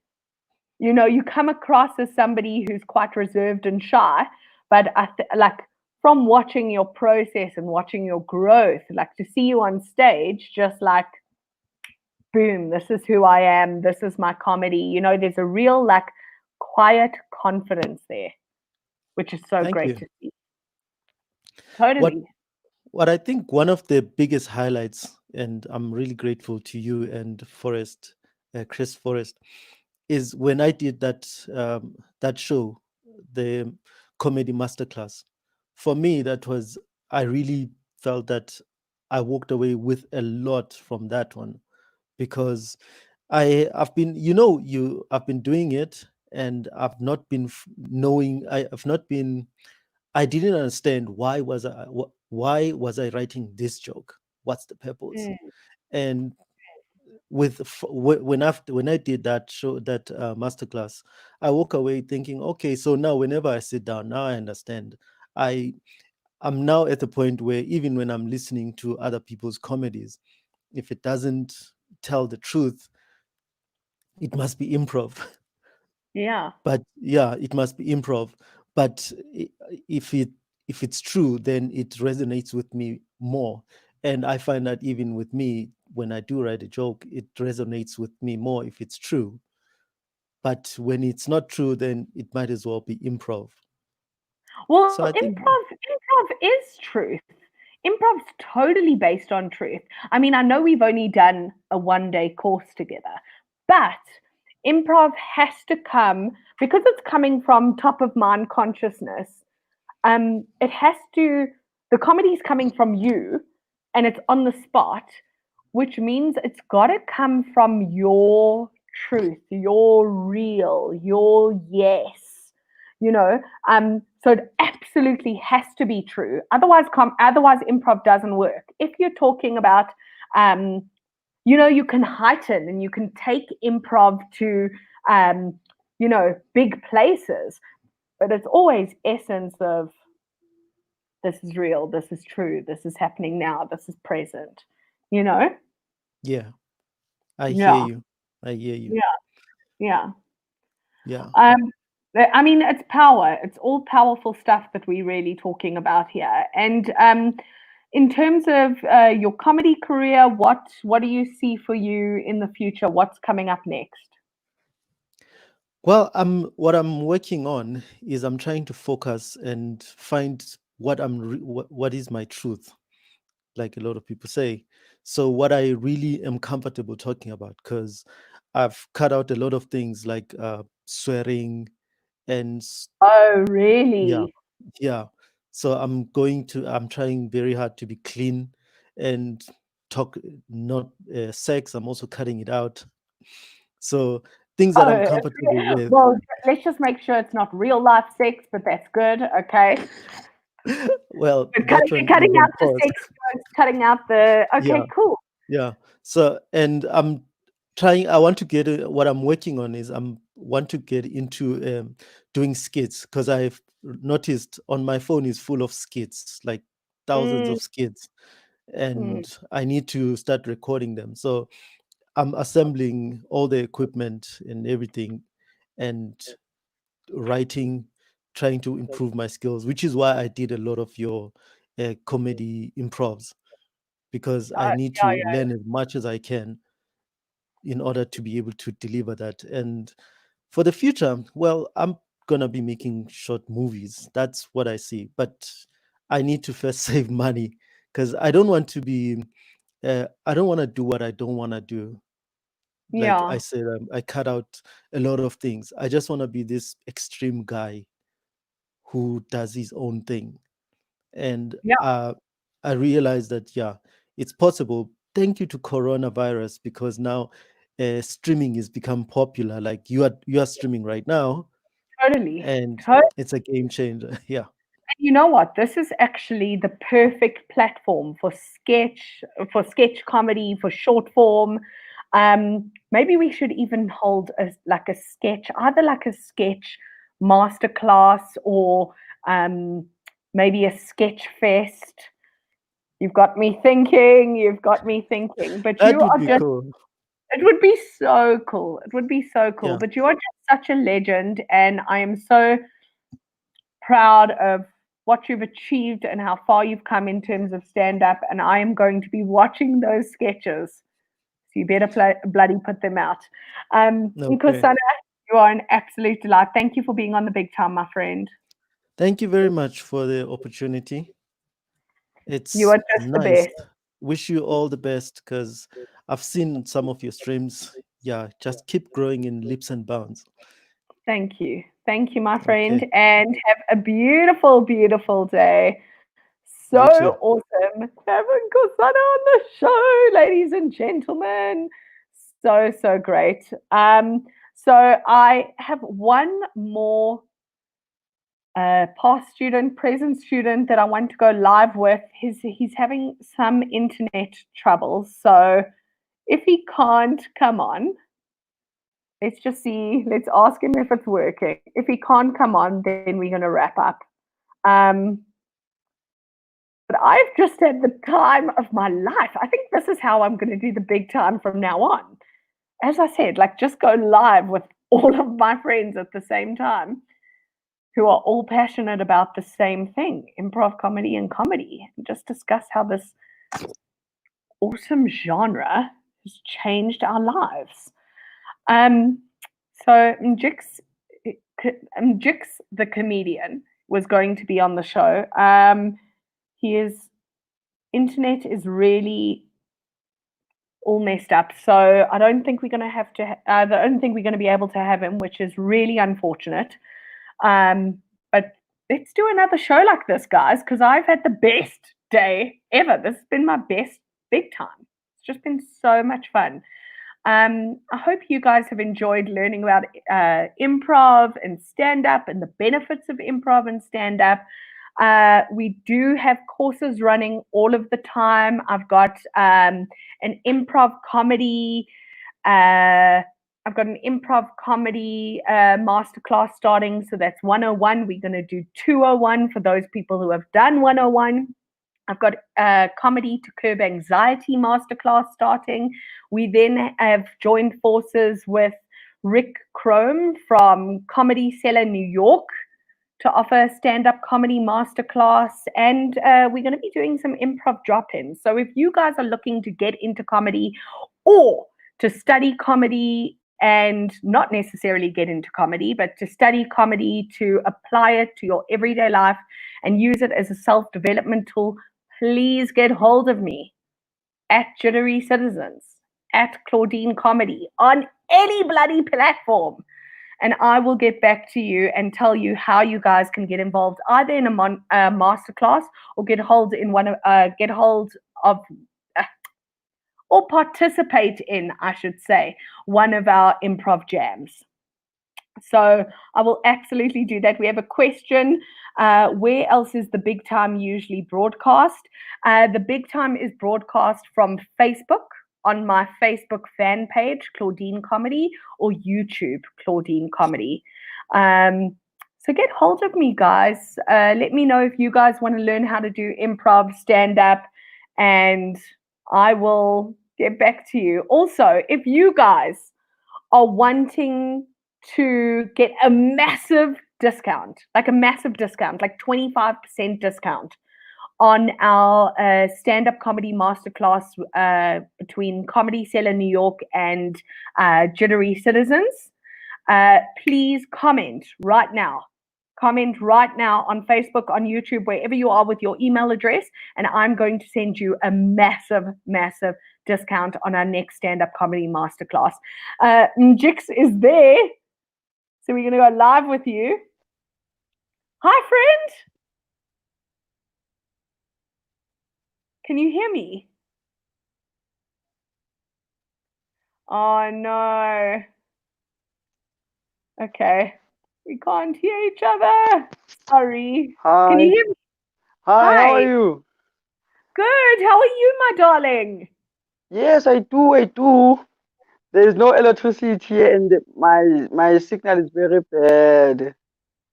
[SPEAKER 2] You come across as somebody who's quite reserved and shy, but like from watching your process and watching your growth, like to see you on stage, just like, boom, this is who I am. This is my comedy. There's a real like quiet confidence there, which is so
[SPEAKER 7] Thank
[SPEAKER 2] great
[SPEAKER 7] you.
[SPEAKER 2] to see.
[SPEAKER 7] What
[SPEAKER 2] Totally.
[SPEAKER 7] what I think one of the biggest highlights, and I'm really grateful to you and Chris Forrest, is when I did that show, the comedy masterclass. For me, I really felt that I walked away with a lot from that one, because I've been doing it, and I've not been knowing. I didn't understand why was I writing this joke? What's the purpose?
[SPEAKER 2] Mm,
[SPEAKER 7] And when I did that show, that masterclass, I walk away thinking, okay, so now whenever I sit down, now I understand. I'm now at the point where even when I'm listening to other people's comedies, if it doesn't tell the truth, it must be improv.
[SPEAKER 2] yeah.
[SPEAKER 7] But yeah, it must be improv. But if it's true, then it resonates with me more. And I find that even with me, when I do write a joke, it resonates with me more if it's true. But when it's not true, then it might as well be improv.
[SPEAKER 2] Well,
[SPEAKER 7] So I think,
[SPEAKER 2] improv is truth. Improv's totally based on truth. I mean, I know we've only done a 1-day course together, but improv has to come because it's coming from top of mind consciousness. It has to, the comedy is coming from you and it's on the spot, which means it's got to come from your truth, your real, your yes, so it absolutely has to be true. Otherwise improv doesn't work. If you're talking about you can heighten and you can take improv to big places, but it's always essence of this is real, this is true, this is happening now, this is present.
[SPEAKER 7] Yeah, I hear
[SPEAKER 2] Yeah.
[SPEAKER 7] you. I hear you.
[SPEAKER 2] Yeah.
[SPEAKER 7] Yeah.
[SPEAKER 2] I mean, it's power. It's all powerful stuff that we're really talking about here. And in terms of your comedy career, what do you see for you in the future? What's coming up next?
[SPEAKER 7] Well, what I'm working on is I'm trying to focus and find what what is my truth, like a lot of people say. So what I really am comfortable talking about, because I've cut out a lot of things like swearing and
[SPEAKER 2] Oh,
[SPEAKER 7] yeah,
[SPEAKER 2] really?
[SPEAKER 7] yeah. So I'm trying very hard to be clean and talk not sex. I'm also cutting it out. So things that I'm comfortable with.
[SPEAKER 2] Well, let's just make sure it's not real life sex, but that's good. Okay.
[SPEAKER 7] Well,
[SPEAKER 2] But
[SPEAKER 7] that one
[SPEAKER 2] cutting
[SPEAKER 7] is on
[SPEAKER 2] out the
[SPEAKER 7] pause.
[SPEAKER 2] sex jokes, cutting out the okay,
[SPEAKER 7] Yeah,
[SPEAKER 2] cool.
[SPEAKER 7] yeah. So, and I want to get what I'm working on is want to get into doing skits, because I've noticed on my phone is full of skits, like thousands
[SPEAKER 2] Mm,
[SPEAKER 7] of skits,
[SPEAKER 2] mm.
[SPEAKER 7] and I need to start recording them. So I'm assembling all the equipment and everything and writing, trying to improve my skills, which is why I did a lot of your comedy improvs, because I need
[SPEAKER 2] Yeah,
[SPEAKER 7] to learn as much as I can in order to be able to deliver that. And for the future, well, I'm gonna be making short movies. That's what I see. But I need to first save money, because I don't want to be. I don't want to do what I don't want to do. Like
[SPEAKER 2] yeah.
[SPEAKER 7] I said, I cut out a lot of things. I just want to be this extreme guy who does his own thing. And
[SPEAKER 2] Yeah.
[SPEAKER 7] I realized that, yeah, it's possible. Thank you to coronavirus, because now streaming has become popular. Like you are streaming right now,
[SPEAKER 2] Totally.
[SPEAKER 7] and it's a game changer. Yeah.
[SPEAKER 2] And you know what? This is actually the perfect platform for sketch comedy, for short form. Maybe we should even hold either like a sketch masterclass or maybe a sketch fest. You've got me thinking. You've got me thinking. But
[SPEAKER 7] That
[SPEAKER 2] you
[SPEAKER 7] would
[SPEAKER 2] are
[SPEAKER 7] be
[SPEAKER 2] just.
[SPEAKER 7] cool.
[SPEAKER 2] It would be so cool. It would be so cool.
[SPEAKER 7] Yeah.
[SPEAKER 2] But you are just such a legend, and I am so proud of what you've achieved and how far you've come in terms of stand up. And I am going to be watching those sketches. So you better bloody put them out. Because
[SPEAKER 7] Okay.
[SPEAKER 2] Sana, you are an absolute delight. Thank you for being on the big time, my friend.
[SPEAKER 7] Thank you very much for the opportunity.
[SPEAKER 2] You
[SPEAKER 7] It's
[SPEAKER 2] are just the
[SPEAKER 7] nice.
[SPEAKER 2] best.
[SPEAKER 7] Wish you all the best, because I've seen some of your streams. Yeah, just keep growing in leaps and bounds.
[SPEAKER 2] Thank you. Thank you, my friend.
[SPEAKER 7] Okay.
[SPEAKER 2] And have a beautiful, beautiful day.
[SPEAKER 7] You too.
[SPEAKER 2] So awesome having Kusana on the show, ladies and gentlemen. So great. So I have one more past student, present student that I want to go live with. He's having some internet troubles. So if he can't come on, let's just see. Let's ask him if it's working. If he can't come on, then we're going to wrap up. But I've just had the time of my life. I think this is how I'm going to do the big time from now on. As I said, like just go live with all of my friends at the same time who are all passionate about the same thing, improv comedy and comedy, and just discuss how this awesome genre has changed our lives. So Mjix the comedian was going to be on the show. His internet is really all messed up, so I don't think we're going to have to. I don't think we're going to be able to have him, which is really unfortunate. But let's do another show like this, guys, because I've had the best day ever. This has been my best big time. It's just been so much fun. I hope you guys have enjoyed learning about improv and stand-up and the benefits of improv and stand-up. We do have courses running all of the time. I've got an improv comedy masterclass starting. So that's 101. We're going to do 201 for those people who have done 101. I've got a comedy to curb anxiety masterclass starting. We then have joined forces with Rick Crome from Comedy Cellar New York to offer a stand-up comedy masterclass, and we're going to be doing some improv drop-ins. So if you guys are looking to get into comedy or to study comedy and not necessarily get into comedy, but to study comedy, to apply it to your everyday life and use it as a self-development tool, please get hold of me at Jittery Citizens, at Claudine Comedy, on any bloody platform. And I will get back to you and tell you how you guys can get involved either in a masterclass or get hold of or participate in, I should say, one of our improv jams. So I will absolutely do that. We have a question. Where else is the Big Time usually broadcast? The Big Time is broadcast from Facebook, on my Facebook fan page, Claudine Comedy, or YouTube, Claudine Comedy. So get hold of me, guys. Let me know if you guys want to learn how to do improv, stand-up, and I will get back to you. Also, if you guys are wanting to get a massive discount, like 25% discount on our stand-up comedy masterclass between Comedy Cellar New York and Jittery Citizens, please comment right now. Comment right now on Facebook, on YouTube, wherever you are, with your email address, and I'm going to send you a massive, massive discount on our next stand-up comedy masterclass. Njix is there, so we're going to go live with you. Hi, friend. Can you hear me? Oh, no. Okay. We can't hear each other. Sorry.
[SPEAKER 8] Hi.
[SPEAKER 2] Can you hear me?
[SPEAKER 8] Hi, how are you?
[SPEAKER 2] Good. How are you, my darling?
[SPEAKER 8] Yes, I do. There is no electricity here and my signal is very bad.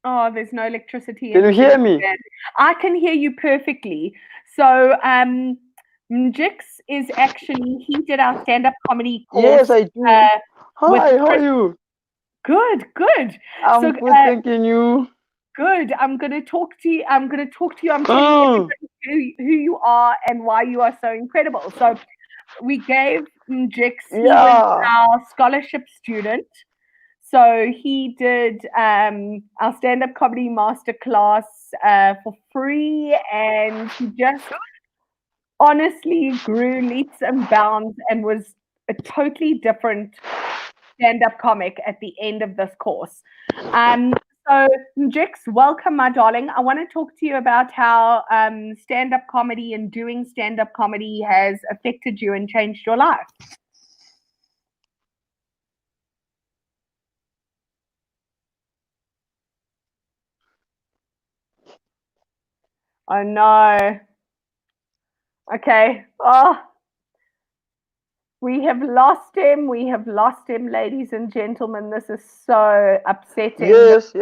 [SPEAKER 2] Oh, there's no electricity.
[SPEAKER 8] Can you hear me?
[SPEAKER 2] I can hear you perfectly. So, Njix is actually, he did our stand-up comedy course.
[SPEAKER 8] Yes, I do. Hi, how are you?
[SPEAKER 2] Good.
[SPEAKER 8] I'm good, thanking you.
[SPEAKER 2] Good. I'm going to talk to you. I'm telling everybody who you are and why you are so incredible. So we gave Njix, he was our scholarship student. So he did our stand-up comedy masterclass for free, and he just honestly grew leaps and bounds and was a totally different stand-up comic at the end of this course. So Njix, welcome, my darling. I want to talk to you about how stand-up comedy and doing stand-up comedy has affected you and changed your life. Oh no. Okay. Oh, we have lost him. Ladies and gentlemen. This is so upsetting.
[SPEAKER 8] Yes.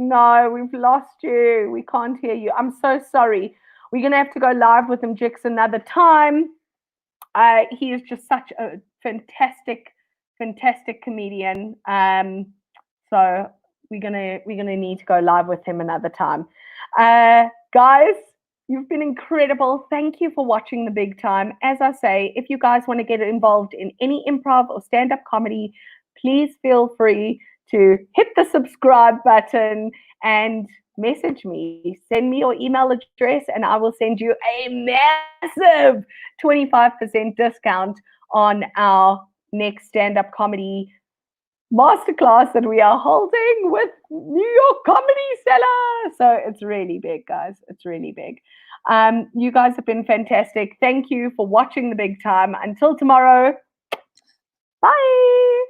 [SPEAKER 2] No, we've lost you. We can't hear you. I'm so sorry. We're going to have to go live with him, Njix, another time. He is just such a fantastic comedian. So we're gonna need to go live with him another time. Guys, you've been incredible. Thank you for watching The Big Time. As I say, if you guys want to get involved in any improv or stand-up comedy, please feel free to hit the subscribe button and message me. Send me your email address and I will send you a massive 25% discount on our next stand-up comedy masterclass that we are holding with New York Comedy Cellar. So it's really big, guys. It's really big. You guys have been fantastic. Thank you for watching The Big Time. Until tomorrow, Bye.